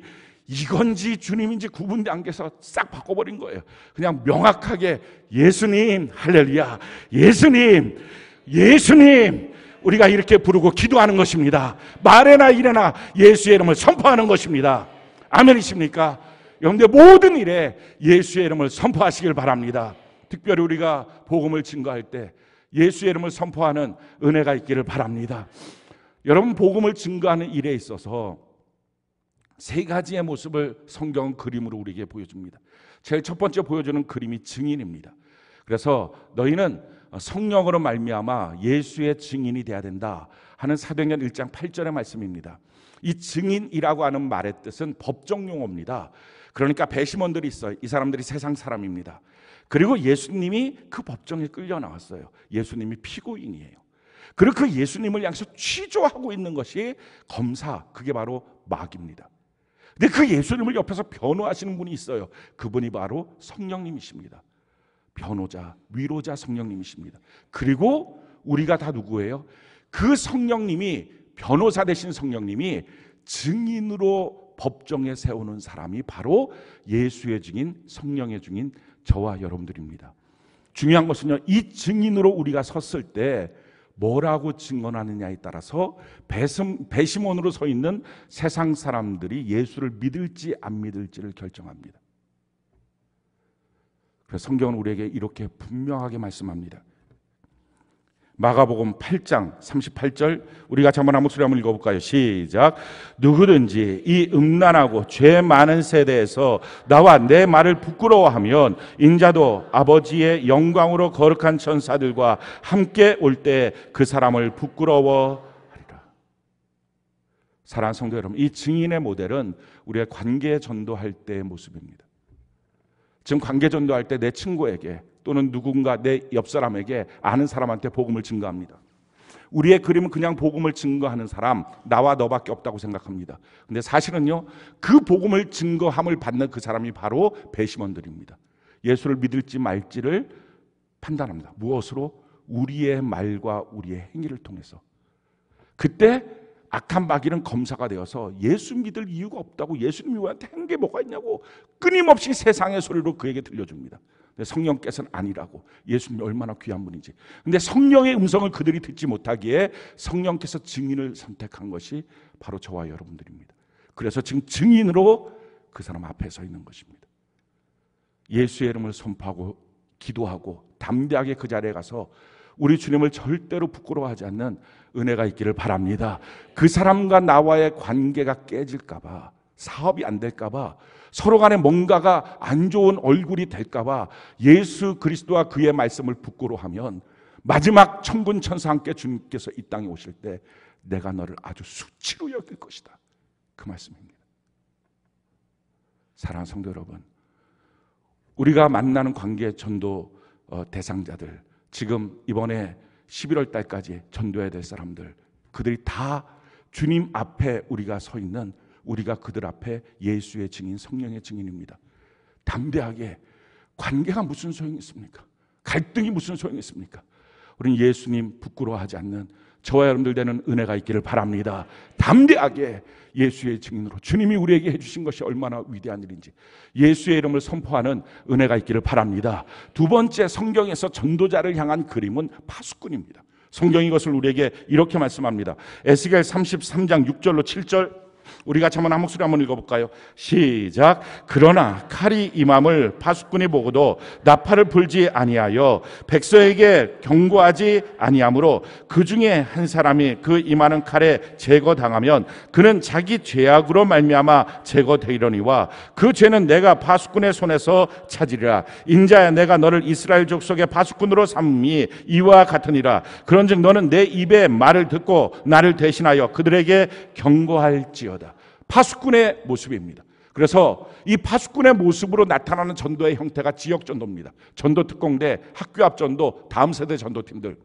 이건지 주님인지 구분이 안 돼서 싹 바꿔버린 거예요. 그냥 명확하게 예수님, 할렐루야, 예수님, 예수님, 우리가 이렇게 부르고 기도하는 것입니다. 말에나 일에나 예수의 이름을 선포하는 것입니다. 아멘이십니까? 여러분들 모든 일에 예수의 이름을 선포하시길 바랍니다. 특별히 우리가 복음을 증거할 때 예수의 이름을 선포하는 은혜가 있기를 바랍니다. 여러분, 복음을 증거하는 일에 있어서 세 가지의 모습을 성경은 그림으로 우리에게 보여줍니다. 제일 첫 번째 보여주는 그림이 증인입니다. 그래서 너희는 성령으로 말미암아 예수의 증인이 돼야 된다 하는 사도행전 1장 8절의 말씀입니다. 이 증인이라고 하는 말의 뜻은 법정 용어입니다. 그러니까 배심원들이 있어요. 이 사람들이 세상 사람입니다. 그리고 예수님이 그 법정에 끌려 나왔어요. 예수님이 피고인이에요. 그리고 그 예수님을 향해서 취조하고 있는 것이 검사, 그게 바로 마귀입니다. 근데 그 예수님을 옆에서 변호하시는 분이 있어요. 그분이 바로 성령님이십니다. 변호자, 위로자 성령님이십니다. 그리고 우리가 다 누구예요? 그 성령님이, 변호사 되신 성령님이 증인으로 법정에 세우는 사람이 바로 예수의 증인, 성령의 증인, 저와 여러분들입니다. 중요한 것은요, 이 증인으로 우리가 섰을 때 뭐라고 증언하느냐에 따라서 배심원으로 서 있는 세상 사람들이 예수를 믿을지 안 믿을지를 결정합니다. 그래서 성경은 우리에게 이렇게 분명하게 말씀합니다. 마가복음 8장 38절, 우리 같이 한번 한 목소리 한번 읽어볼까요? 시작. 누구든지 이 음란하고 죄 많은 세대에서 나와 내 말을 부끄러워하면 인자도 아버지의 영광으로 거룩한 천사들과 함께 올 때 그 사람을 부끄러워하리라. 사랑하는 성도 여러분, 이 증인의 모델은 우리의 관계 전도할 때의 모습입니다. 지금 관계 전도할 때 내 친구에게 또는 누군가 내 옆 사람에게, 아는 사람한테 복음을 증거합니다. 우리의 그림은 그냥 복음을 증거하는 사람, 나와 너밖에 없다고 생각합니다. 근데 사실은요, 그 복음을 증거함을 받는 그 사람이 바로 배심원들입니다. 예수를 믿을지 말지를 판단합니다. 무엇으로? 우리의 말과 우리의 행위를 통해서. 그때 악한 마귀는 검사가 되어서 예수 믿을 이유가 없다고, 예수님이 우리한테 한 게 뭐가 있냐고 끊임없이 세상의 소리로 그에게 들려줍니다. 성령께서는 아니라고, 예수님이 얼마나 귀한 분인지. 근데 성령의 음성을 그들이 듣지 못하기에 성령께서 증인을 선택한 것이 바로 저와 여러분들입니다. 그래서 지금 증인으로 그 사람 앞에 서 있는 것입니다. 예수의 이름을 선포하고 기도하고 담대하게 그 자리에 가서 우리 주님을 절대로 부끄러워하지 않는 은혜가 있기를 바랍니다. 그 사람과 나와의 관계가 깨질까 봐, 사업이 안 될까 봐, 서로 간에 뭔가가 안 좋은 얼굴이 될까 봐 예수 그리스도와 그의 말씀을 부끄러워하면 마지막 천군 천사 함께 주님께서 이 땅에 오실 때 내가 너를 아주 수치로 여길 것이다. 그 말씀입니다. 사랑하는 성도 여러분, 우리가 만나는 관계 전도 대상자들, 지금 이번에 11월 달까지 전도해야 될 사람들, 그들이 다 주님 앞에 우리가 서 있는, 우리가 그들 앞에 예수의 증인, 성령의 증인입니다. 담대하게, 관계가 무슨 소용이 있습니까? 갈등이 무슨 소용이 있습니까? 우리는 예수님 부끄러워하지 않는 저와 여러분들 되는 은혜가 있기를 바랍니다. 담대하게 예수의 증인으로 주님이 우리에게 해주신 것이 얼마나 위대한 일인지 예수의 이름을 선포하는 은혜가 있기를 바랍니다. 두 번째, 성경에서 전도자를 향한 그림은 파수꾼입니다. 성경이 이것을 우리에게 이렇게 말씀합니다. 에스겔 33장 6절로 7절, 우리 같이 한번 한 목소리 한번 읽어볼까요? 시작. 그러나 칼이 임함을 파수꾼이 보고도 나팔을 불지 아니하여 백성에게 경고하지 아니하므로 그 중에 한 사람이 그 임하는 칼에 제거당하면 그는 자기 죄악으로 말미암아 제거되리니와 그 죄는 내가 파수꾼의 손에서 찾으리라. 인자야, 내가 너를 이스라엘 족속의 파수꾼으로 삼음이 이와 같으니라. 그런즉 너는 내 입의 말을 듣고 나를 대신하여 그들에게 경고할지어다. 파수꾼의 모습입니다. 그래서 이 파수꾼의 모습으로 나타나는 전도의 형태가 지역 전도입니다. 전도 특공대, 학교 앞 전도, 다음 세대 전도팀들,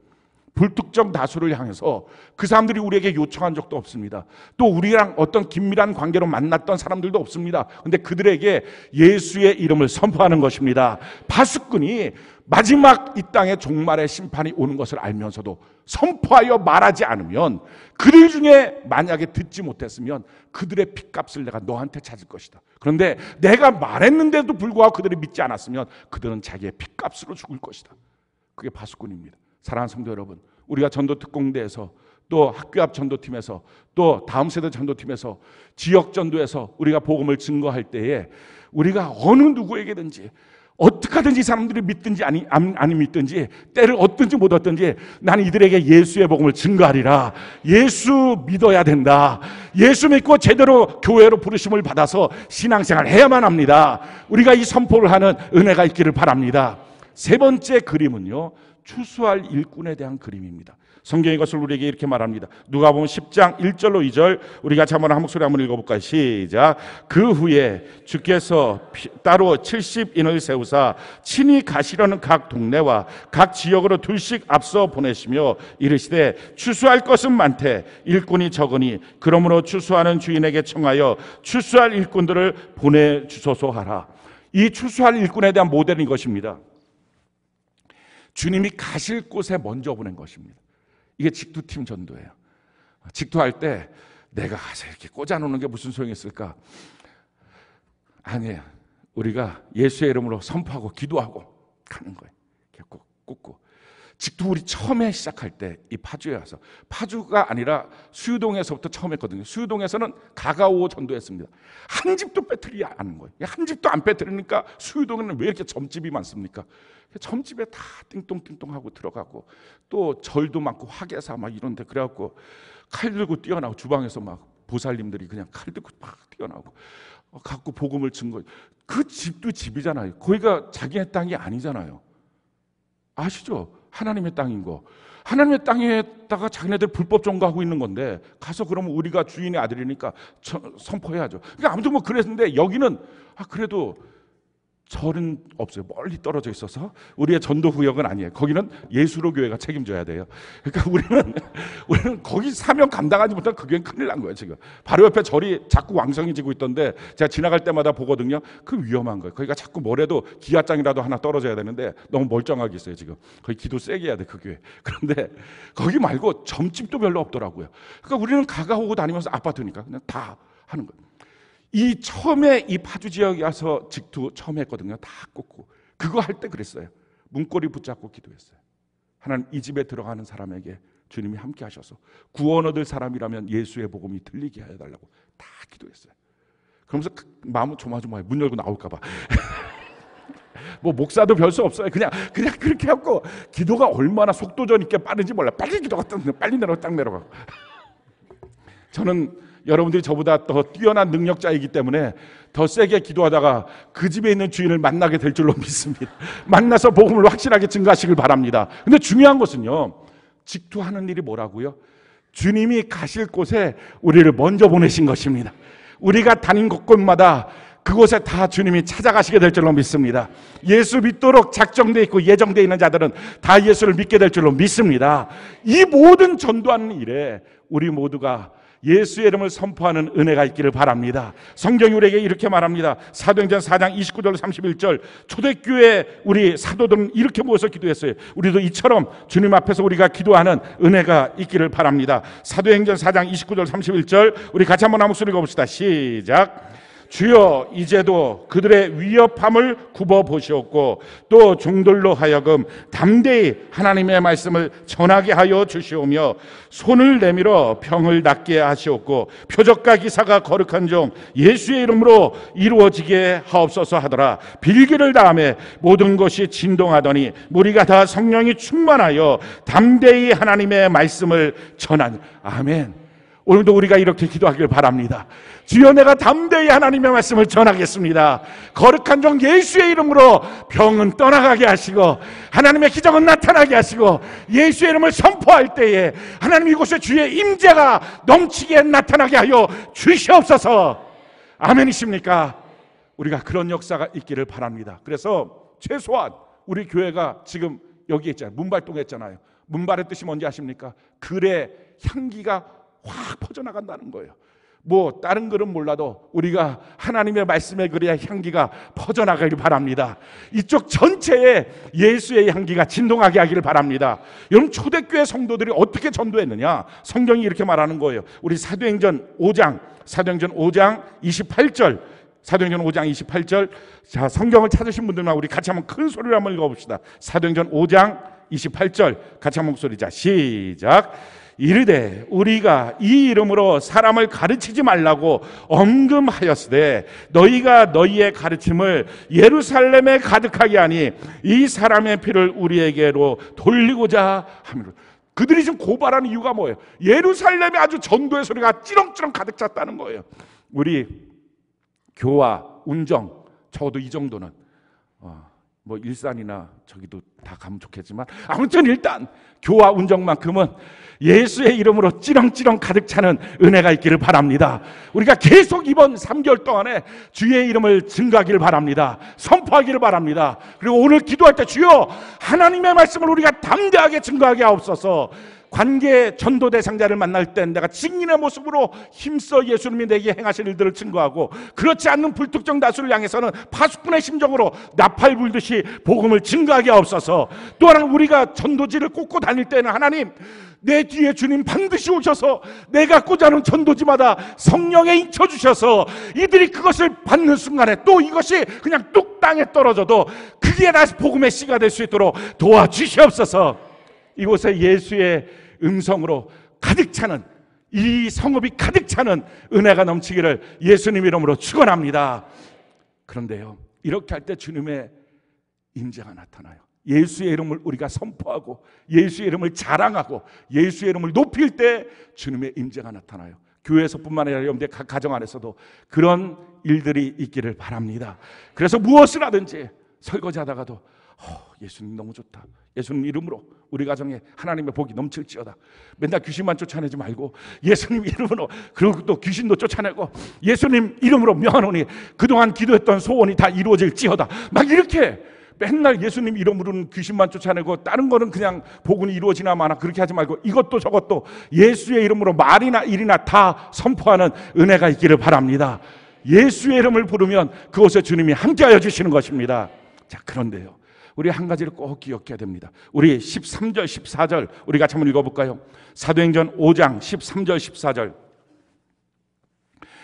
불특정 다수를 향해서 그 사람들이 우리에게 요청한 적도 없습니다. 또 우리랑 어떤 긴밀한 관계로 만났던 사람들도 없습니다. 근데 그들에게 예수의 이름을 선포하는 것입니다. 파수꾼이 마지막 이 땅에 종말의 심판이 오는 것을 알면서도 선포하여 말하지 않으면, 그들 중에 만약에 듣지 못했으면 그들의 핏값을 내가 너한테 찾을 것이다. 그런데 내가 말했는데도 불구하고 그들이 믿지 않았으면 그들은 자기의 핏값으로 죽을 것이다. 그게 파수꾼입니다. 사랑하는 성도 여러분, 우리가 전도 특공대에서, 또 학교 앞 전도팀에서, 또 다음 세대 전도팀에서, 지역 전도에서 우리가 복음을 증거할 때에 우리가 어느 누구에게든지 어떻게 하든지 사람들이 믿든지 아니 믿든지, 때를 얻든지 못 얻든지 나는 이들에게 예수의 복음을 증거하리라. 예수 믿어야 된다. 예수 믿고 제대로 교회로 부르심을 받아서 신앙생활 해야만 합니다. 우리가 이 선포를 하는 은혜가 있기를 바랍니다. 세 번째 그림은요, 추수할 일꾼에 대한 그림입니다. 성경이 이것을 우리에게 이렇게 말합니다. 누가복음 10장 1절로 2절 우리 같이 한번 한 목소리 한번 읽어볼까요? 시작. 그 후에 주께서 따로 70인을 세우사 친히 가시려는 각 동네와 각 지역으로 둘씩 앞서 보내시며 이르시되 추수할 것은 많되 일꾼이 적으니 그러므로 추수하는 주인에게 청하여 추수할 일꾼들을 보내주소서 하라. 이 추수할 일꾼에 대한 모델은 이것입니다. 주님이 가실 곳에 먼저 보낸 것입니다. 이게 직두팀 전도예요. 직두할 때 내가 가서 이렇게 꽂아놓는 게 무슨 소용이 있을까? 아니에요. 우리가 예수의 이름으로 선포하고 기도하고 가는 거예요. 이렇게 꽂고. 직두 우리 처음에 시작할 때 이 파주에 와서, 파주가 아니라 수유동에서부터 처음 했거든요. 수유동에서는 가가오 전도했습니다. 한 집도 빼뜨리지 않은 거예요. 한 집도 안 빼뜨리니까 수유동에는 왜 이렇게 점집이 많습니까? 점집에 다 띵똥띵똥하고 들어가고, 또 절도 많고 화계사 막 이런데, 그래갖고 칼 들고 뛰어나고, 주방에서 막 보살님들이 그냥 칼 들고 막 뛰어나고 갖고 복음을 준 거예요. 그 집도 집이잖아요. 거기가 자기의 땅이 아니잖아요. 아시죠? 하나님의 땅인 거. 하나님의 땅에다가 자기네들 불법 점거하고 있는 건데 가서 그러면 우리가 주인의 아들이니까 선포해야죠. 그러니까 아무튼 뭐 그랬는데, 여기는 그래도 절은 없어요. 멀리 떨어져 있어서 우리의 전도 구역은 아니에요. 거기는 예수로 교회가 책임져야 돼요. 그러니까 우리는 거기 사명 감당하지 못하면 그 교회는 큰일 난 거예요. 지금 바로 옆에 절이 자꾸 왕성해지고 있던데 제가 지나갈 때마다 보거든요. 그 위험한 거예요. 거기가 자꾸 뭐래도 기아장이라도 하나 떨어져야 되는데 너무 멀쩡하게 있어요. 지금 거기 기도 세게 해야 돼, 그 교회. 그런데 거기 말고 점집도 별로 없더라고요. 그러니까 우리는 가가오고 다니면서 아파트니까 그냥 다 하는 거예요. 이 처음에 이 파주 지역에 와서 직두 처음 했거든요. 다 꽂고. 그거 할 때 그랬어요. 문고리 붙잡고 기도했어요. 하나님, 이 집에 들어가는 사람에게 주님이 함께 하셔서 구원 얻을 사람이라면 예수의 복음이 들리게 해달라고 다 기도했어요. 그러면서 마음은 조마조마해요. 문 열고 나올까 봐. 뭐 목사도 별 수 없어요. 그냥 그렇게 하고, 기도가 얼마나 속도전 있게 빠른지 몰라. 빨리 기도가 빨리 내려가, 딱 내려가고. 저는 여러분들이 저보다 더 뛰어난 능력자이기 때문에 더 세게 기도하다가 그 집에 있는 주인을 만나게 될 줄로 믿습니다. 만나서 복음을 확실하게 증거하시길 바랍니다. 근데 중요한 것은요, 직투하는 일이 뭐라고요? 주님이 가실 곳에 우리를 먼저 보내신 것입니다. 우리가 다닌 곳곳마다 그곳에 다 주님이 찾아가시게 될 줄로 믿습니다. 예수 믿도록 작정되어 있고 예정되어 있는 자들은 다 예수를 믿게 될 줄로 믿습니다. 이 모든 전도하는 일에 우리 모두가 예수의 이름을 선포하는 은혜가 있기를 바랍니다. 성경이 우리에게 이렇게 말합니다. 사도행전 4장 29절 31절 초대교회 우리 사도들은 이렇게 모여서 기도했어요. 우리도 이처럼 주님 앞에서 우리가 기도하는 은혜가 있기를 바랍니다. 사도행전 4장 29절 31절 우리 같이 한번 한 목소리 읽어봅시다. 시작. 주여, 이제도 그들의 위협함을 굽어보시옵고 또 종들로 하여금 담대히 하나님의 말씀을 전하게 하여 주시오며 손을 내밀어 병을 낫게 하시옵고 표적과 기사가 거룩한 종 예수의 이름으로 이루어지게 하옵소서 하더라. 빌기를 다음에 모든 것이 진동하더니 무리가 다 성령이 충만하여 담대히 하나님의 말씀을 전하니. 아멘. 오늘도 우리가 이렇게 기도하길 바랍니다. 주여, 내가 담대히 하나님의 말씀을 전하겠습니다. 거룩한 종 예수의 이름으로 병은 떠나가게 하시고 하나님의 기적은 나타나게 하시고 예수의 이름을 선포할 때에 하나님 이곳에 주의 임재가 넘치게 나타나게 하여 주시옵소서. 아멘이십니까? 우리가 그런 역사가 있기를 바랍니다. 그래서 최소한 우리 교회가 지금 여기 있잖아요. 문발동에 있잖아요. 문발의 뜻이 뭔지 아십니까? 글의 향기가 확 퍼져나간다는 거예요. 뭐 다른 글은 몰라도 우리가 하나님의 말씀의 글의 향기가 퍼져나가길 바랍니다. 이쪽 전체에 예수의 향기가 진동하게 하기를 바랍니다. 여러분, 초대교회 성도들이 어떻게 전도했느냐? 성경이 이렇게 말하는 거예요. 우리 사도행전 5장 28절 사도행전 5장 28절. 자, 성경을 찾으신 분들만 우리 같이 한번 큰 소리로 한번 읽어봅시다. 사도행전 5장 28절 같이 한번 목소리. 자, 시작. 이르되 우리가 이 이름으로 사람을 가르치지 말라고 엄금하였으되 너희가 너희의 가르침을 예루살렘에 가득하게 하니 이 사람의 피를 우리에게로 돌리고자 함이로. 그들이 지금 고발하는 이유가 뭐예요? 예루살렘에 아주 전도의 소리가 찌렁찌렁 가득 찼다는 거예요. 우리 교화, 운정, 적어도 이 정도는 뭐 일산이나 저기도 다 가면 좋겠지만 아무튼 일단 교화 운정만큼은 예수의 이름으로 찌렁찌렁 가득 차는 은혜가 있기를 바랍니다. 우리가 계속 이번 3개월 동안에 주의 이름을 증거하기를 바랍니다. 선포하기를 바랍니다. 그리고 오늘 기도할 때 주여 하나님의 말씀을 우리가 담대하게 증거하게 하옵소서. 관계 전도 대상자를 만날 땐 내가 증인의 모습으로 힘써 예수님이 내게 행하실 일들을 증거하고, 그렇지 않는 불특정 다수를 향해서는 파수꾼의 심정으로 나팔 불듯이 복음을 증거하게 하옵소서. 또한 우리가 전도지를 꽂고 다닐 때는 하나님, 내 뒤에 주님 반드시 오셔서 내가 꽂아놓은 전도지마다 성령에 인쳐주셔서 이들이 그것을 받는 순간에 또 이것이 그냥 뚝 땅에 떨어져도 그게 다시 복음의 씨가 될 수 있도록 도와주시옵소서. 이곳에 예수의 음성으로 가득 차는, 이 성읍이 가득 차는 은혜가 넘치기를 예수님 이름으로 축원합니다. 그런데요, 이렇게 할 때 주님의 임재가 나타나요. 예수의 이름을 우리가 선포하고 예수의 이름을 자랑하고 예수의 이름을 높일 때 주님의 임재가 나타나요. 교회에서뿐만 아니라 여러분들 각 가정 안에서도 그런 일들이 있기를 바랍니다. 그래서 무엇을 하든지 설거지하다가도 예수님 너무 좋다, 예수님 이름으로 우리 가정에 하나님의 복이 넘칠지어다. 맨날 귀신만 쫓아내지 말고 예수님 이름으로, 그리고 또 귀신도 쫓아내고 예수님 이름으로 명하노니 그동안 기도했던 소원이 다 이루어질지어다. 막 이렇게 맨날 예수님 이름으로는 귀신만 쫓아내고 다른 거는 그냥 복음이 이루어지나 마나 그렇게 하지 말고 이것도 저것도 예수의 이름으로 말이나 일이나 다 선포하는 은혜가 있기를 바랍니다. 예수의 이름을 부르면 그곳에 주님이 함께하여 주시는 것입니다. 자, 그런데요, 우리 한 가지를 꼭 기억해야 됩니다. 우리 13절 14절 우리 같이 한번 읽어볼까요? 사도행전 5장 13절 14절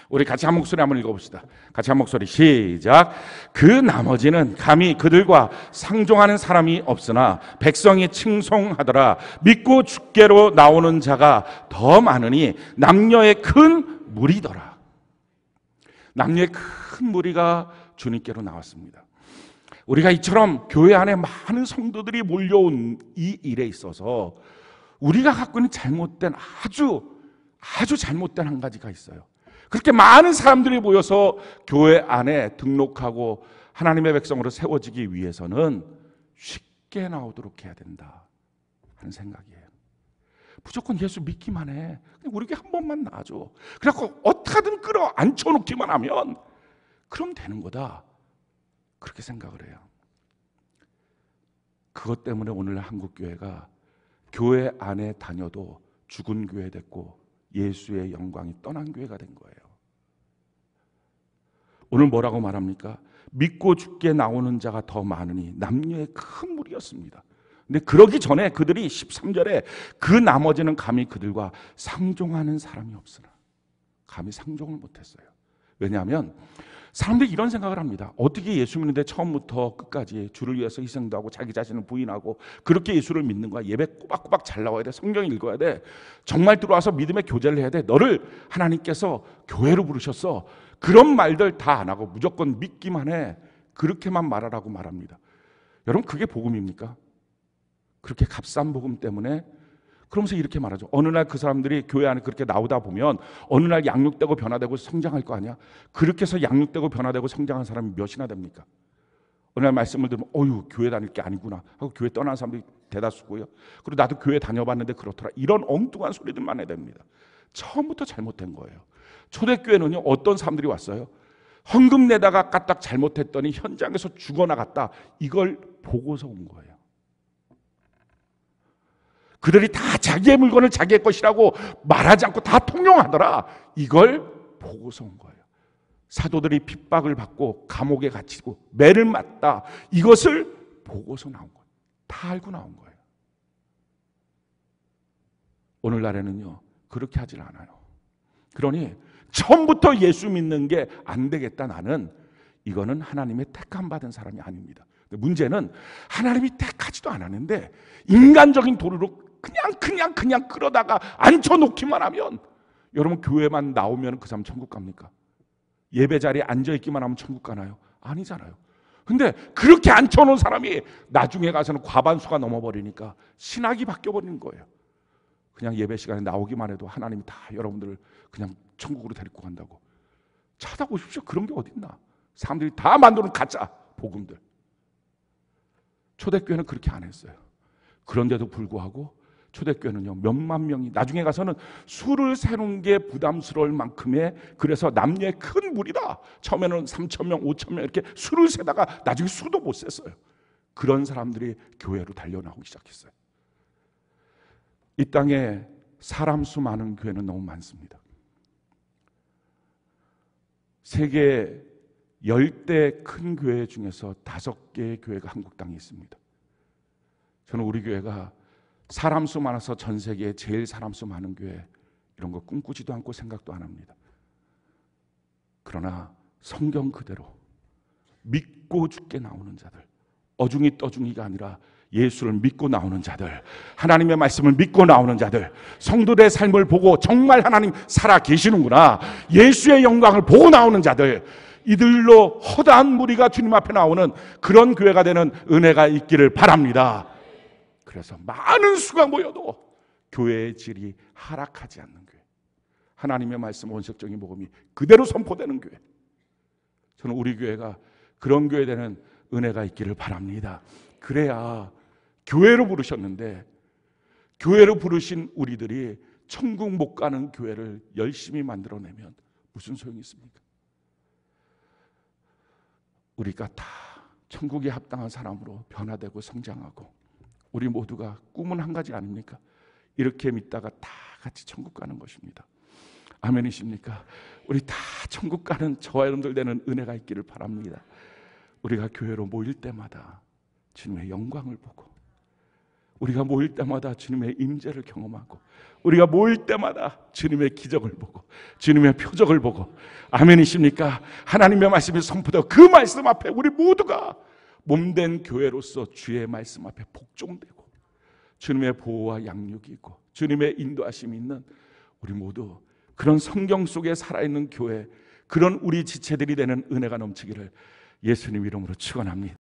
우리 같이 한 목소리 한번 읽어봅시다. 같이 한 목소리 시작. 그 나머지는 감히 그들과 상종하는 사람이 없으나 백성이 칭송하더라. 믿고 주께로 나오는 자가 더 많으니 남녀의 큰 무리더라. 남녀의 큰 무리가 주님께로 나왔습니다. 우리가 이처럼 교회 안에 많은 성도들이 몰려온 이 일에 있어서 우리가 갖고 있는 잘못된, 아주 잘못된 한 가지가 있어요. 그렇게 많은 사람들이 모여서 교회 안에 등록하고 하나님의 백성으로 세워지기 위해서는 쉽게 나오도록 해야 된다 하는 생각이에요. 무조건 예수 믿기만 해, 그냥 우리에게 한 번만 나와줘, 그래갖고 어떻게든 끌어 앉혀놓기만 하면 그럼 되는 거다, 그렇게 생각을 해요. 그것 때문에 오늘 한국교회가 교회 안에 다녀도 죽은 교회 됐고 예수의 영광이 떠난 교회가 된 거예요. 오늘 뭐라고 말합니까? 믿고 죽게 나오는 자가 더 많으니 남녀의 큰 무리였습니다. 근데 그러기 전에 그들이 13절에 그 나머지는 감히 그들과 상종하는 사람이 없으나, 감히 상종을 못했어요. 왜냐하면 사람들이 이런 생각을 합니다. 어떻게 예수 믿는데 처음부터 끝까지 주를 위해서 희생도 하고 자기 자신을 부인하고 그렇게 예수를 믿는 거야? 예배 꼬박꼬박 잘 나와야 돼, 성경 읽어야 돼, 정말 들어와서 믿음의 교제를 해야 돼, 너를 하나님께서 교회로 부르셨어, 그런 말들 다 안 하고 무조건 믿기만 해, 그렇게만 말하라고 말합니다. 여러분, 그게 복음입니까? 그렇게 값싼 복음 때문에 그러면서 이렇게 말하죠. 어느 날 그 사람들이 교회 안에 그렇게 나오다 보면 어느 날 양육되고 변화되고 성장할 거 아니야. 그렇게 해서 양육되고 변화되고 성장한 사람이 몇이나 됩니까? 어느 날 말씀을 들으면 어휴, 교회 다닐 게 아니구나 하고 교회 떠나는 사람들이 대다수고요. 그리고 나도 교회 다녀봤는데 그렇더라, 이런 엉뚱한 소리들만 해야 됩니다. 처음부터 잘못된 거예요. 초대교회는요, 어떤 사람들이 왔어요? 헌금 내다가 까딱 잘못했더니 현장에서 죽어나갔다, 이걸 보고서 온 거예요. 그들이 다 자기의 물건을 자기의 것이라고 말하지 않고 다 통용하더라, 이걸 보고서 온 거예요. 사도들이 핍박을 받고 감옥에 갇히고 매를 맞다, 이것을 보고서 나온 거예요. 다 알고 나온 거예요. 오늘날에는요 그렇게 하질 않아요. 그러니 처음부터 예수 믿는 게 안 되겠다, 나는 이거는 하나님의 택함 받은 사람이 아닙니다. 문제는 하나님이 택하지도 않았는데 인간적인 도리로 그냥 끌어다가 앉혀놓기만 하면, 여러분 교회만 나오면 그 사람 천국 갑니까? 예배 자리에 앉아있기만 하면 천국 가나요? 아니잖아요. 근데 그렇게 앉혀놓은 사람이 나중에 가서는 과반수가 넘어버리니까 신학이 바뀌어버리는 거예요. 그냥 예배 시간에 나오기만 해도 하나님이 다 여러분들을 그냥 천국으로 데리고 간다고. 찾아보십시오. 그런 게 어딨나. 사람들이 다 만드는 가짜 복음들. 초대교회는 그렇게 안 했어요. 그런데도 불구하고 초대교회는요, 몇만 명이, 나중에 가서는 수를 세는 게 부담스러울 만큼의, 그래서 남녀의 큰 무리다. 처음에는 3,000명, 5,000명 이렇게 수를 세다가 나중에 수도 못 셌어요. 그런 사람들이 교회로 달려나오기 시작했어요. 이 땅에 사람 수 많은 교회는 너무 많습니다. 세계 10대 큰 교회 중에서 5개의 교회가 한국 땅에 있습니다. 저는 우리 교회가 사람 수 많아서 전 세계에 제일 사람 수 많은 교회, 이런 거 꿈꾸지도 않고 생각도 안 합니다. 그러나 성경 그대로 믿고 죽게 나오는 자들, 어중이 떠중이가 아니라 예수를 믿고 나오는 자들, 하나님의 말씀을 믿고 나오는 자들, 성도들의 삶을 보고 정말 하나님 살아 계시는구나, 예수의 영광을 보고 나오는 자들, 이들로 허다한 무리가 주님 앞에 나오는 그런 교회가 되는 은혜가 있기를 바랍니다. 그래서 많은 수가 모여도 교회의 질이 하락하지 않는 교회, 하나님의 말씀 원색적인 복음이 그대로 선포되는 교회, 저는 우리 교회가 그런 교회 되는 은혜가 있기를 바랍니다. 그래야 교회로 부르셨는데, 교회로 부르신 우리들이 천국 못 가는 교회를 열심히 만들어내면 무슨 소용이 있습니까? 우리가 다 천국에 합당한 사람으로 변화되고 성장하고, 우리 모두가 꿈은 한 가지 아닙니까? 이렇게 믿다가 다 같이 천국 가는 것입니다. 아멘이십니까? 우리 다 천국 가는 저와 여러분들 되는 은혜가 있기를 바랍니다. 우리가 교회로 모일 때마다 주님의 영광을 보고, 우리가 모일 때마다 주님의 임재를 경험하고, 우리가 모일 때마다 주님의 기적을 보고, 주님의 표적을 보고, 아멘이십니까? 하나님의 말씀이 선포되고 그 말씀 앞에 우리 모두가 몸된 교회로서 주의 말씀 앞에 복종되고, 주님의 보호와 양육이 있고 주님의 인도하심이 있는 우리 모두 그런 성경 속에 살아있는 교회, 그런 우리 지체들이 되는 은혜가 넘치기를 예수님 이름으로 축원합니다.